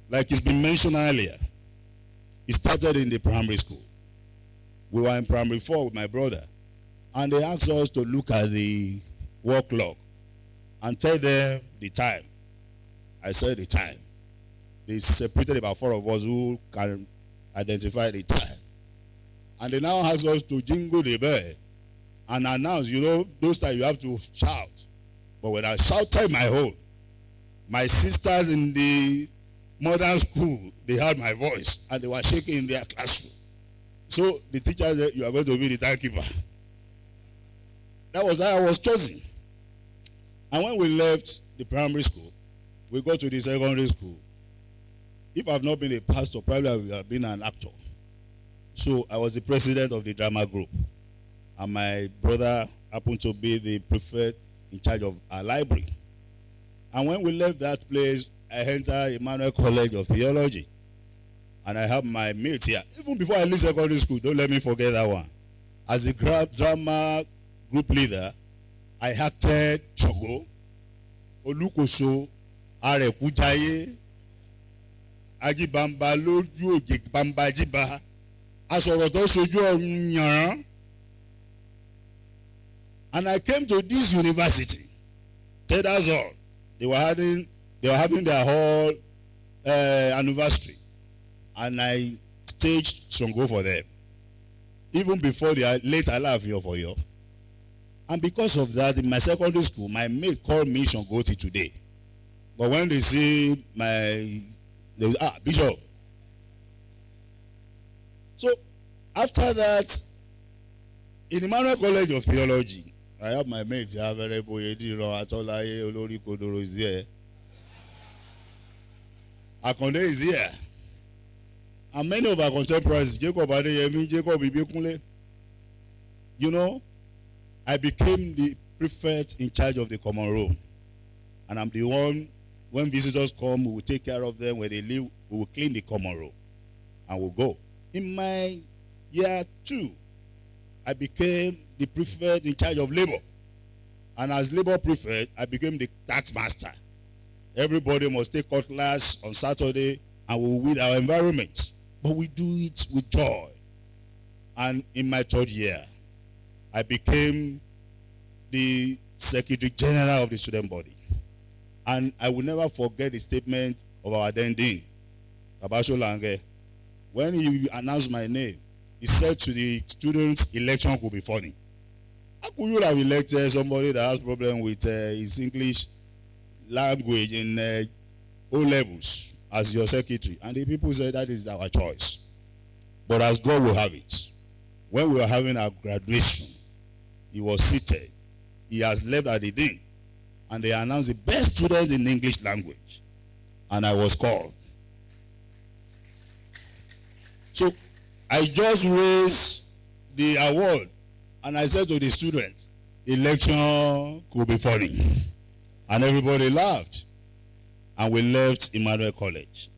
like it's been mentioned earlier, it started in the primary school. We were in primary 4 with my brother. And they asked us to look at the wall clock and tell them the time. I said the time. They separated about 4 of us who can identify the time. And they now asked us to jingle the bell and announce, you know, those times you have to shout. But when I shouted my own, my sisters in the modern school, they heard my voice and they were shaking in their classroom. So the teacher said, you are going to be the timekeeper. That was how I was chosen. And when we left the primary school, we got to the secondary school. If I've not been a pastor, probably I would have been an actor. So I was the president of the drama group. And my brother happened to be the prefect in charge of our library. And when we left that place, I entered Emmanuel College of Theology. And I have my mates here. Even before I leave secondary school, don't let me forget that one. As the drama group leader, I acted Chogo, Olukoso, Arekujaye, Ajibamba Loju Bamba Jiba, Asoroto Sojo Nyaran. And I came to this university. That's all. They were having their whole anniversary. And I staged Songo for them. Even before the late Alaafin for you. And because of that, in my secondary school, my mate called me Shongoti today. But when they see Bishop. So after that, in Emmanuel College of Theology, I have my mates here, very Boyediro, Atolaye, Olori Kodoro is here. Akonde is here. And many of our contemporaries, Jacob Adeyemi, Jacob Ibikunle, you know, I became the prefect in charge of the common room. And I'm the one, when visitors come, we will take care of them. When they leave, we will clean the common room. And we'll go. In my year 2, I became the prefect in charge of labor. And as labor prefect, I became the tax master. Everybody must take cutlass on Saturday and we will weed our environment. But we do it with joy. And in my 3rd year, I became the Secretary General of the student body. And I will never forget the statement of our then dean, Babasho Lange. When he announced my name, he said to the students, election could be funny. How could you have elected somebody that has problem with his English language in O levels as your secretary? And the people said that is our choice. But as God will have it, when we were having our graduation, he was seated. He has left at the dean. And they announced the best student in English language. And I was called. So I just raised the award. And I said to the students, election could be funny. And everybody laughed. And we left Emmanuel College.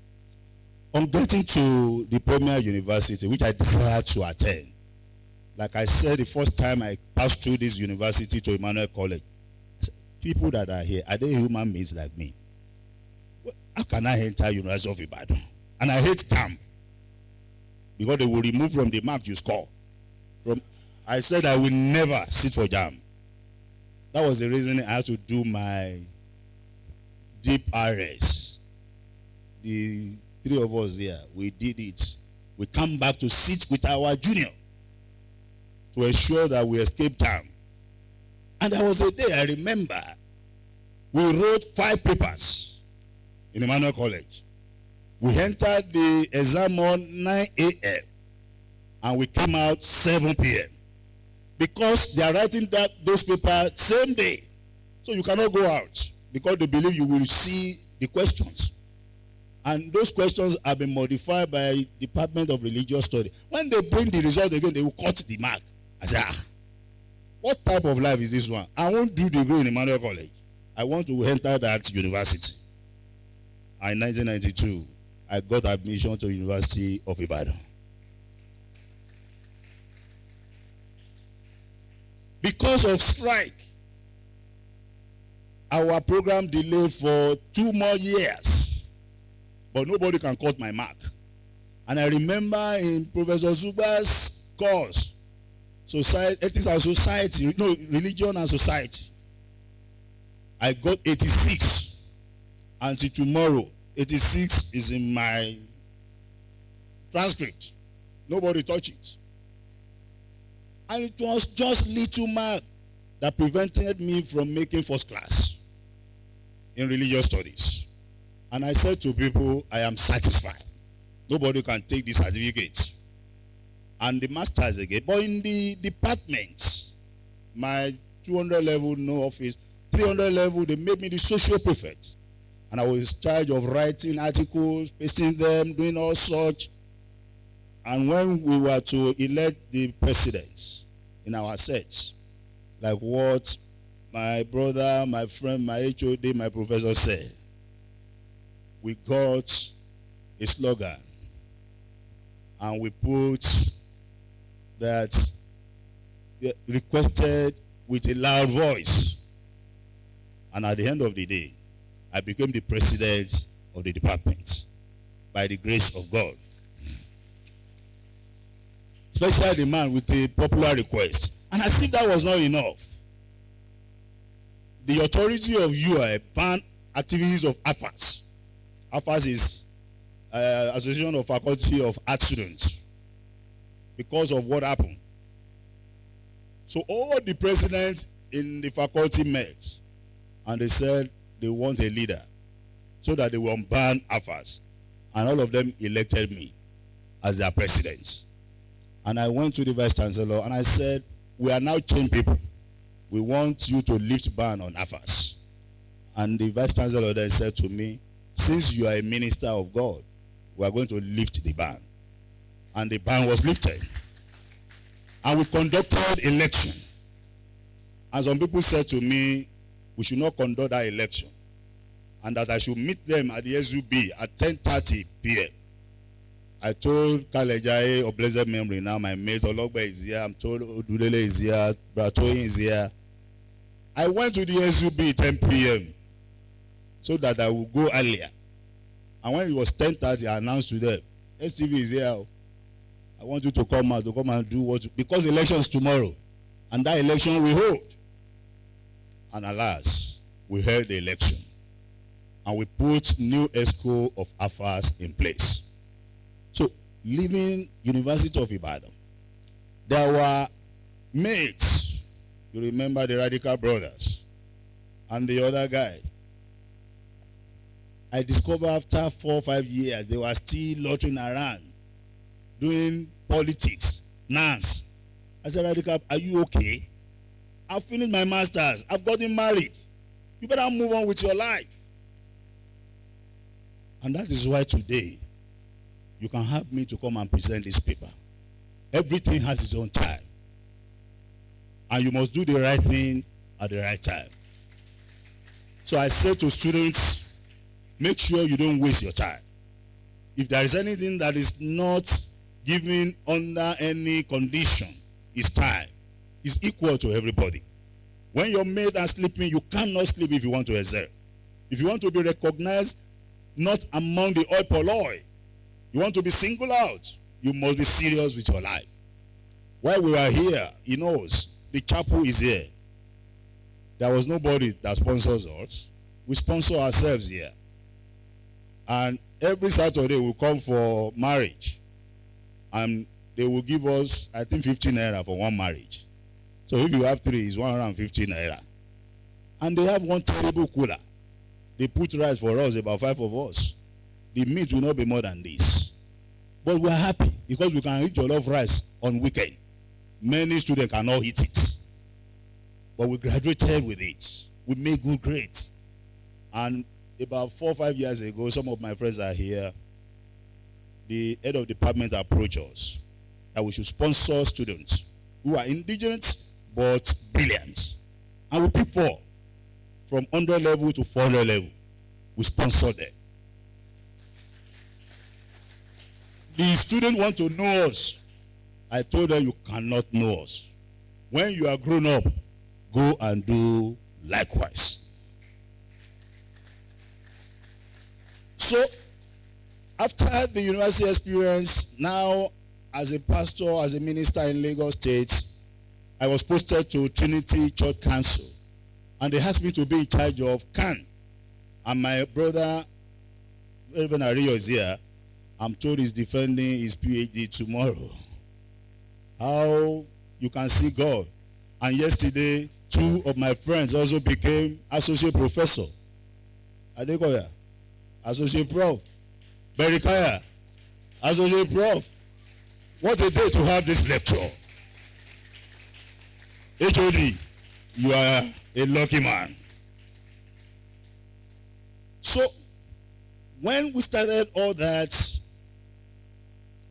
On getting to the Premier University, which I decided to attend, like I said, the first time I passed through this university to Emmanuel College, I said, people that are here, are they human beings like me? How can I enter University of Ibadan? And I hate JAMB. Because they will remove from the mark you score. I said I will never sit for JAMB. That was the reason I had to do my deep RS. The 3 of us here, we did it. We come back to sit with our junior to ensure that we escape JAMB. And there was a day I remember we wrote 5 papers in Emmanuel College. We entered the exam on 9 a.m. and we came out 7 p.m. Because they are writing those papers same day. So you cannot go out because they believe you will see the questions. And those questions have been modified by Department of Religious Study. When they bring the result again, they will cut the mark. I say, what type of life is this one? I won't do degree in Emmanuel College. I want to enter that university. And in 1992, I got admission to University of Ibadan. Because of strike, our program delayed for 2 more years. But nobody can cut my mark. And I remember in Professor Zuba's course, society, ethics and society, religion and society. I got 86. Until tomorrow, 86 is in my transcript. Nobody touch it. And it was just little mark that prevented me from making first class in religious studies. And I said to people, I am satisfied. Nobody can take this certificate. And the masters again. But in the departments, my 200 level, no office, 300 level, they made me the social prefect. And I was in charge of writing articles, pasting them, doing all such. And when we were to elect the presidents in our sets, like what my brother, my friend, my HOD, my professor said, we got a slogan. And we put that requested with a loud voice. And at the end of the day, I became the president of the department by the grace of God. Especially the man with a popular request. And as if that was not enough, the authority of UI banned activities of AFAS. AFAS is Association of Faculty of Art Students, because of what happened. So all the presidents in the faculty met, and they said they want a leader so that they will ban AFAS. And all of them elected me as their president. And I went to the vice chancellor and I said, we are now chained people. We want you to lift ban on AFAS. And the vice chancellor then said to me, since you are a minister of God, we are going to lift the ban. And the ban was lifted. And we conducted election. And some people said to me, we should not conduct that election. And that I should meet them at the SUB at 10:30 p.m. I told Ikeja of blessed memory, now my mate Ologba is here, I'm told Odulele is here, Bratoyin is here. I went to the SUB 10 p.m. so that I would go earlier. And when it was 10:30, I announced to them, STV is here. I want you to come out, to come and do what, because the election is tomorrow. And that election we hold. And alas, we held the election. And we put new ESCO of AFAS in place. So, leaving University of Ibadan, there were mates. You remember the Radical Brothers and the other guy. I discovered after 4 or 5 years, they were still loitering around, doing politics, nonsense. I said, Radical, are you okay? I've finished my master's. I've gotten married. You better move on with your life. And that is why today, you can help me to come and present this paper. Everything has its own time. And you must do the right thing at the right time. So I say to students, make sure you don't waste your time. If there is anything that is not given under any condition, it's time. It's equal to everybody. When your mate are sleeping, you cannot sleep if you want to excel. If you want to be recognized, not among the oi polloi, you want to be singled out, you must be serious with your life. While we are here, he knows, the chapel is here. There was nobody that sponsors us. We sponsor ourselves here. And every Saturday we come for marriage. And they will give us, I think, 15 naira for one marriage. So if you have 3, it's 150 naira. And they have one terrible cooler. They put rice for us, about 5 of us. The meat will not be more than this. But we are happy because we can eat jollof rice on weekend. Many students cannot eat it. But we graduated with it. We made good grades. And about 4 or 5 years ago, some of my friends are here. The head of department approached us that we should sponsor students who are indigent but brilliant. And we pick 4 from 100 level to 400 level. We sponsor them. The students want to know us. I told them you cannot know us. When you are grown up, go and do likewise. So, after the university experience, now as a pastor, as a minister in Lagos State, I was posted to Trinity Church Council, and they asked me to be in charge of CAN. And my brother, Reverend Ario, is here. I'm told he's defending his PhD tomorrow. How you can see God. And yesterday, 2 of my friends also became associate professor. Adekoya, associate prof. Berikaya, associate prof. What a day to have this lecture. HOD, you are a lucky man. So, when we started all that,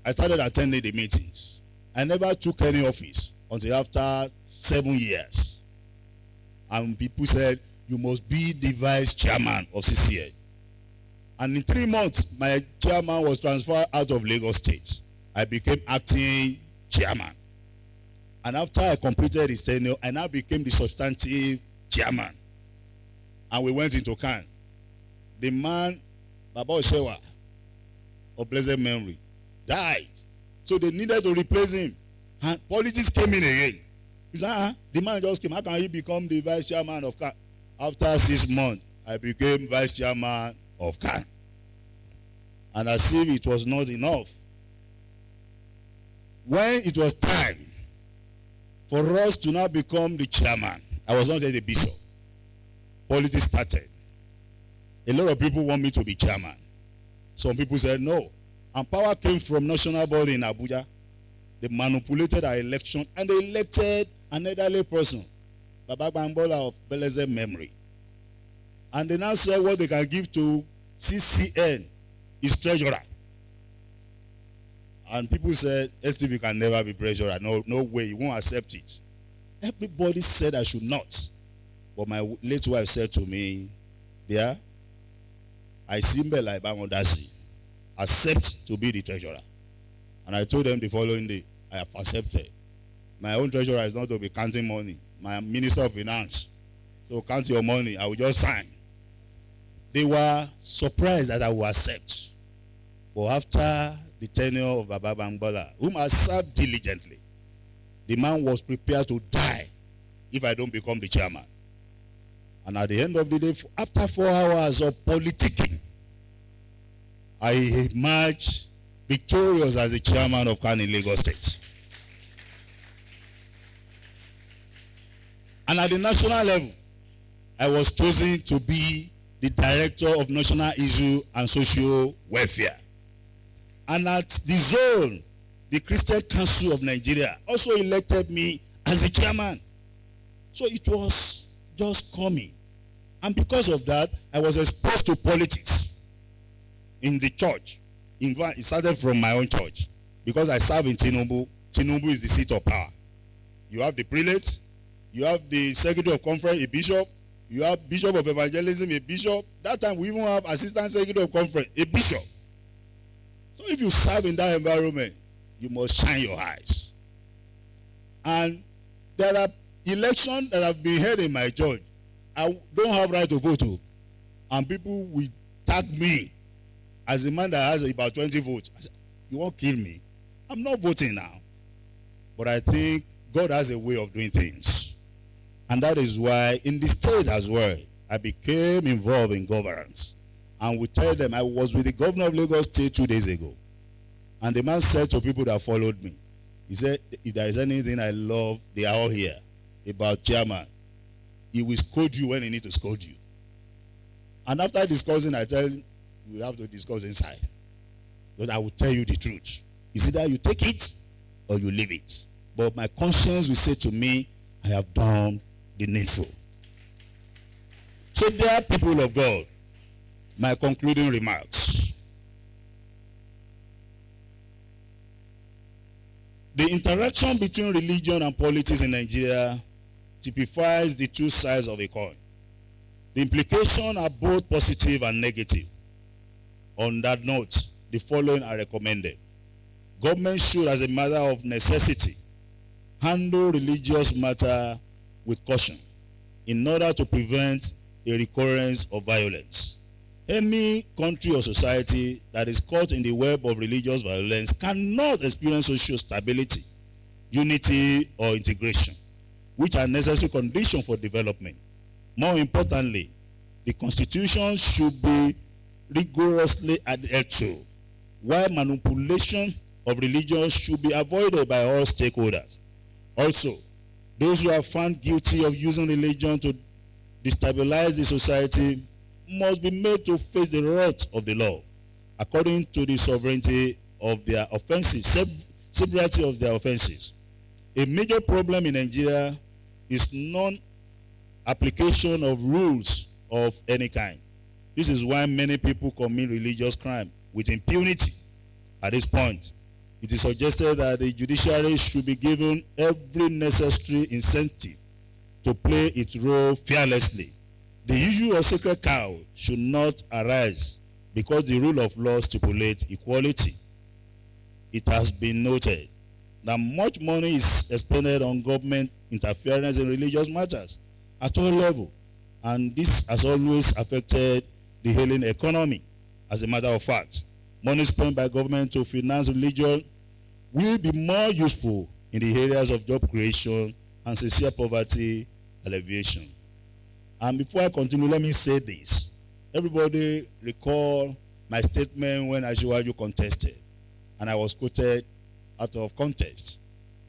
I started attending the meetings. I never took any office until after 7 years. And people said, you must be the vice chairman of CCA. And in 3 months, my chairman was transferred out of Lagos State. I became acting chairman. And after I completed his tenure, I now became the substantive chairman. And we went into CAN. The man, Baba Oshewa, of blessed memory, died. So they needed to replace him. And politics came in again. He said, the man just came. How can he become the vice chairman of CAN? After 6 months, I became vice chairman of CAN. And as if it was not enough, when it was time for us to now become the chairman, I was not yet a bishop. Politics started. A lot of people want me to be chairman. Some people said no. And power came from national body in Abuja. They manipulated our election and they elected an elderly person, Baba Bambola of blessed memory. And they now said what they can give to CCN is treasurer. And people said, STV can never be treasurer. No way, you won't accept it. Everybody said I should not. But my late wife said to me, dear, I see me like Bangodasi. Accept to be the treasurer. And I told them the following day, I have accepted. My own treasurer is not to be counting money. My minister of finance. So count your money, I will just sign. They were surprised that I would accept. But after the tenure of Baba Bambola, whom I served diligently, the man was prepared to die if I don't become the chairman. And at the end of the day, after 4 hours of politicking, I emerged victorious as the chairman of CAN in Lagos State. And at the national level, I was chosen to be the director of national issue and social welfare. And at the zone, the Christian Council of Nigeria also elected me as the chairman. So it was just coming. And because of that, I was exposed to politics in the church. In fact, it started from my own church. Because I serve in Tinubu. Tinubu is the seat of power. You have the prelate, you have the secretary of conference, a bishop, you have bishop of evangelism, a bishop. That time we even have assistant secretary of conference, a bishop. So if you serve in that environment, you must shine your eyes. And there are elections that have been held in my church. I don't have right to vote. And people will tag me as a man that has about 20 votes. I said, you won't kill me. I'm not voting now. But I think God has a way of doing things. And that is why in the state as well, I became involved in governance. And we tell them, I was with the governor of Lagos State 2 days ago. And the man said to people that followed me, he said, if there is anything I love, they are all here, about chairman. He will scold you when he needs to scold you. And after discussing, I tell him, we have to discuss inside. Because I will tell you the truth. It's either you take it or you leave it. But my conscience will say to me, I have done the needful. So there are people of God. My concluding remarks. The interaction between religion and politics in Nigeria typifies the two sides of a coin. The implications are both positive and negative. On that note, the following are recommended. Government should, as a matter of necessity, handle religious matter with caution in order to prevent a recurrence of violence. Any country or society that is caught in the web of religious violence cannot experience social stability, unity, or integration. which are necessary conditions for development. More importantly, the Constitution should be rigorously adhered to, while manipulation of religion should be avoided by all stakeholders. Also, those who are found guilty of using religion to destabilize the society must be made to face the wrath of the law, according to the severity of their offenses, severity of their offenses. A major problem in Nigeria is non-application of rules of any kind. This is why many people commit religious crime with impunity. At this point, it is suggested that the judiciary should be given every necessary incentive to play its role fearlessly. The issue of sacred cow should not arise because the rule of law stipulates equality. It has been noted that much money is expended on government interference in religious matters at all levels, and this has always affected the hailing economy. As a matter of fact, money spent by government to finance religion will be more useful in the areas of job creation and sincere poverty alleviation. And before I continue, let me say this. Everybody recall my statement when Asiwaju contested, and I was quoted out of context.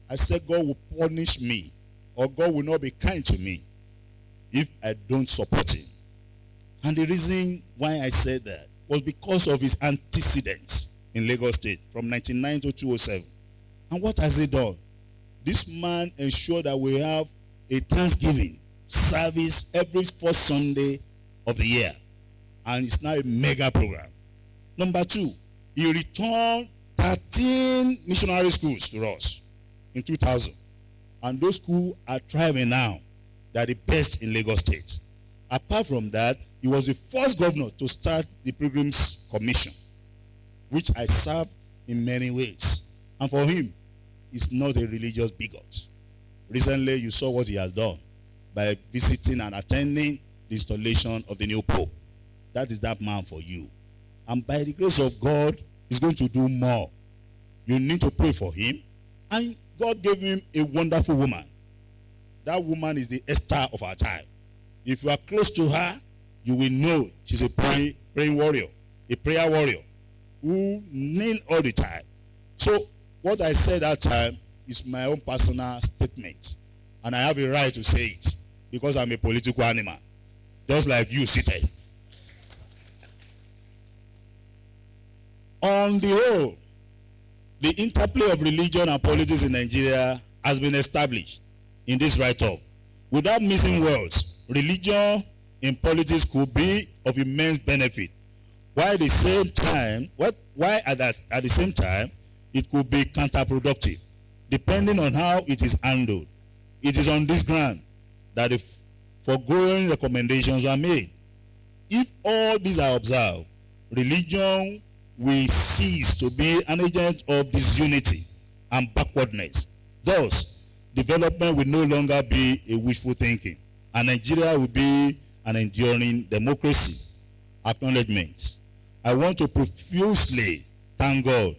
I said God will punish me, or God will not be kind to me if I don't support him. And the reason why I said that was because of his antecedents in Lagos State from 1999 to 2007. And what has he done? This man ensured that we have a Thanksgiving service every fourth Sunday of the year. And it's now a mega program. Number two, he returned 13 missionary schools to us in 2000. And those schools are thriving now. They are the best in Lagos State. Apart from that, he was the first governor to start the Pilgrim's Commission, which I served in many ways. And for him, he's not a religious bigot. Recently, you saw what he has done by visiting and attending the installation of the new Pope. That is that man for you. And by the grace of God, he's going to do more. You need to pray for him. And God gave him a wonderful woman. That woman is the Esther of our time. If you are close to her, you will know she's a praying warrior, a prayer warrior who kneel all the time. So what I said that time is my own personal statement. And I have a right to say it because I'm a political animal, just like you seated. On the whole, the interplay of religion and politics in Nigeria has been established in this write-up. Without missing words, religion in politics could be of immense benefit, while at the same time, it could be counterproductive, depending on how it is handled. It is on this ground that the foregoing recommendations are made. If all these are observed, religion will cease to be an agent of disunity and backwardness. Thus, development will no longer be a wishful thinking, and Nigeria will be an enduring democracy. Acknowledgements. I want to profusely thank God,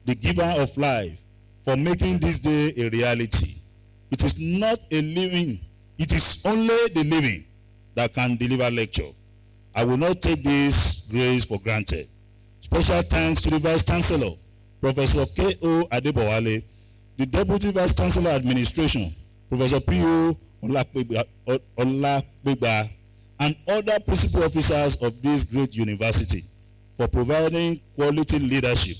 the giver of life, for making this day a reality. It is not a living, it is only the living that can deliver lecture. I will not take this grace for granted. Special thanks to the Vice Chancellor, Professor K.O. Adebowale, the Deputy Vice Chancellor Administration, Professor P.O. Olakbegba, and other principal officers of this great university for providing quality leadership.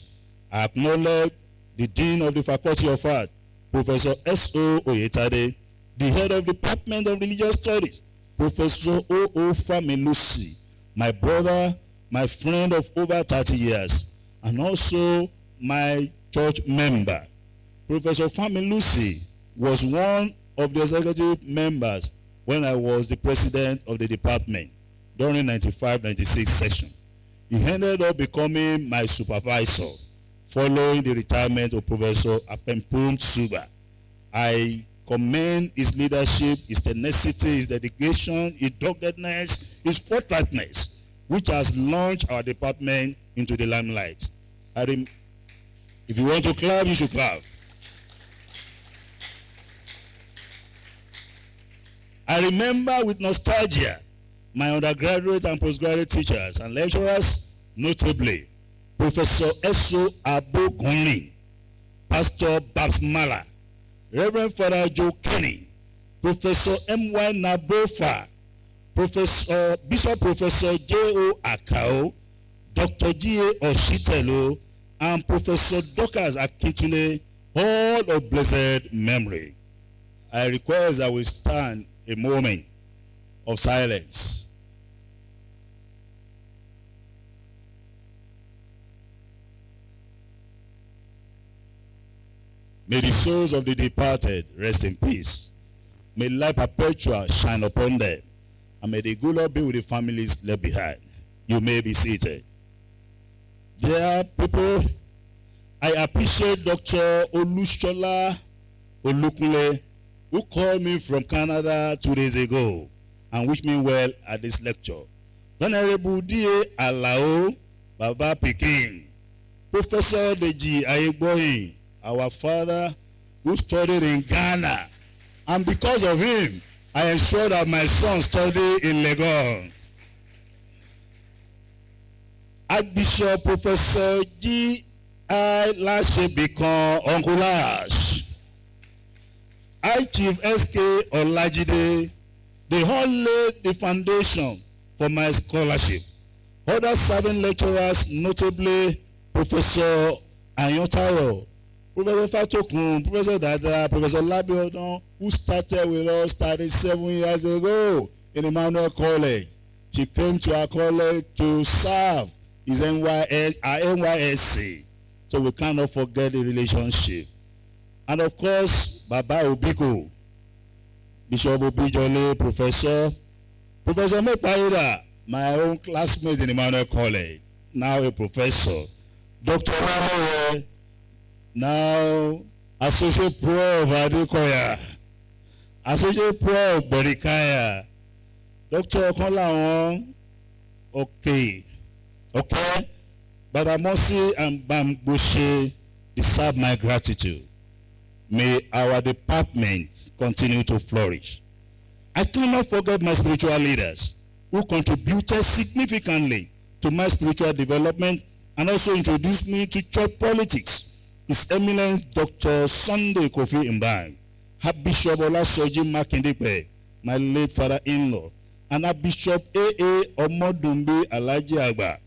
I acknowledge the Dean of the Faculty of Art, Professor S.O. Oyetade, the Head of the Department of Religious Studies, Professor O.O. Familusi, my brother, my friend of over 30 years, and also my church member. Professor Familusi was one of the executive members when I was the president of the department during 95-96 session. He ended up becoming my supervisor following the retirement of Professor Apempum Suba. I commend his leadership, his tenacity, his dedication, his doggedness, his forthrightness, which has launched our department into the limelight. If you want to clap, you should clap. I remember with nostalgia my undergraduate and postgraduate teachers and lecturers, notably Professor Eso Abogunrin, Pastor Babs Mala, Reverend Father Joe Kenny, Professor M.Y. Nabofa, Bishop Professor J.O. Akao, Dr. G.A. Oshitelo, and Professor Dokas Akintule, all of blessed memory. I request that we stand a moment of silence. May the souls of the departed rest in peace. May light perpetual shine upon them. And may the good Lord be with the families left behind. You may be seated. Dear people, I appreciate Dr. Olushola Olukunle, who called me from Canada 2 days ago and wished me well at this lecture. Venerable D.A. Alao Baba Peking, Professor Deji Ayegboyin, our father who studied in Ghana, and because of him, I ensure that my son studied in Legon. Archbishop Professor G.I. Lashebikan Uncle Lash, Chief S.K. Olajide, they all laid the foundation for my scholarship. Other serving lecturers, notably Professor Ayotayo, Professor Fatokun, Professor Dada, Professor Labiodon, who started with us 37 years ago in Emmanuel College. She came to our college to serve his NYSC. So we cannot forget the relationship. And of course, Baba Obiko, Bishop Obijole, Professor Mekpaira, my own classmate in Emmanuel College, now a professor. Dr. Ramoye, now Associate Prof. Adekoya, Associate Prof. Borikaya, Dr. Okonlawon, okay. Badamosi and Bamboshe deserve my gratitude. May our department continue to flourish. I cannot forget my spiritual leaders who contributed significantly to my spiritual development and also introduced me to church politics. His Eminence Dr. Sunday Kofi Mbang, Archbishop Olasoji Makindipe, my late father-in-law, and Archbishop A.A. Omodumbi Alaji Agba,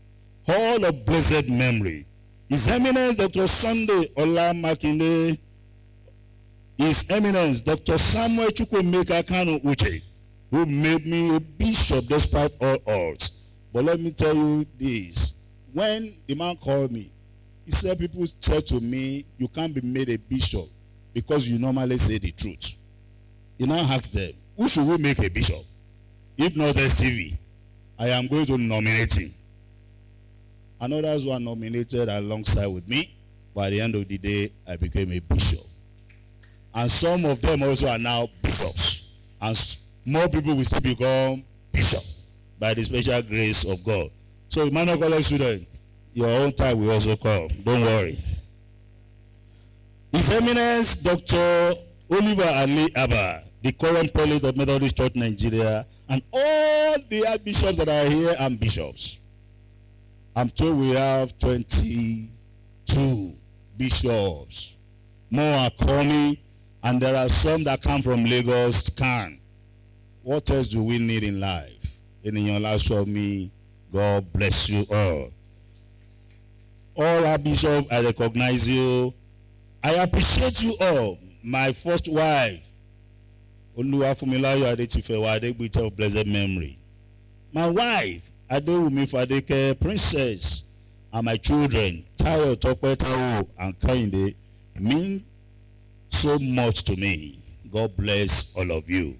all of blessed memory. His Eminence Dr. Sunday Ola Makinde, His Eminence Dr. Samuel Chukwemeka Kanu Uche, who made me a bishop despite all odds. But let me tell you this. When the man called me, he said, people said to me, you can't be made a bishop because you normally say the truth. He now asked them, who should we make a bishop? If not STV, I am going to nominate him. And others were nominated alongside with me. By the end of the day, I became a bishop. And some of them also are now bishops. And more people will still become bishops by the special grace of God. So, Emmanuel College student, your own time will also come. Don't worry. His Eminence Dr. Oliver Ali Abba, the current prelate of Methodist Church Nigeria, and all the archbishops that are here and bishops. I'm told we have 22 bishops. More are coming, and there are some that come from Lagos. What else do we need in life? In your last of me, God bless you all. All our bishops, I recognize you. I appreciate you all. My first wife, Oluwafumilayo Adetifewa Adegbite of blessed memory. My wife, Adewumi Fadeke, Princess, and my children, Tayo, Tope, Tayo, and Kainde, mean so much to me. God bless all of you.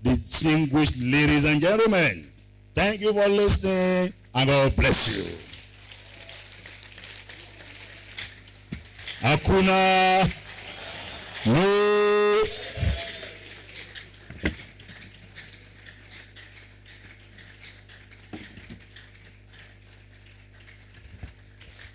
Distinguished ladies and gentlemen, thank you for listening, and God bless you. Hakuna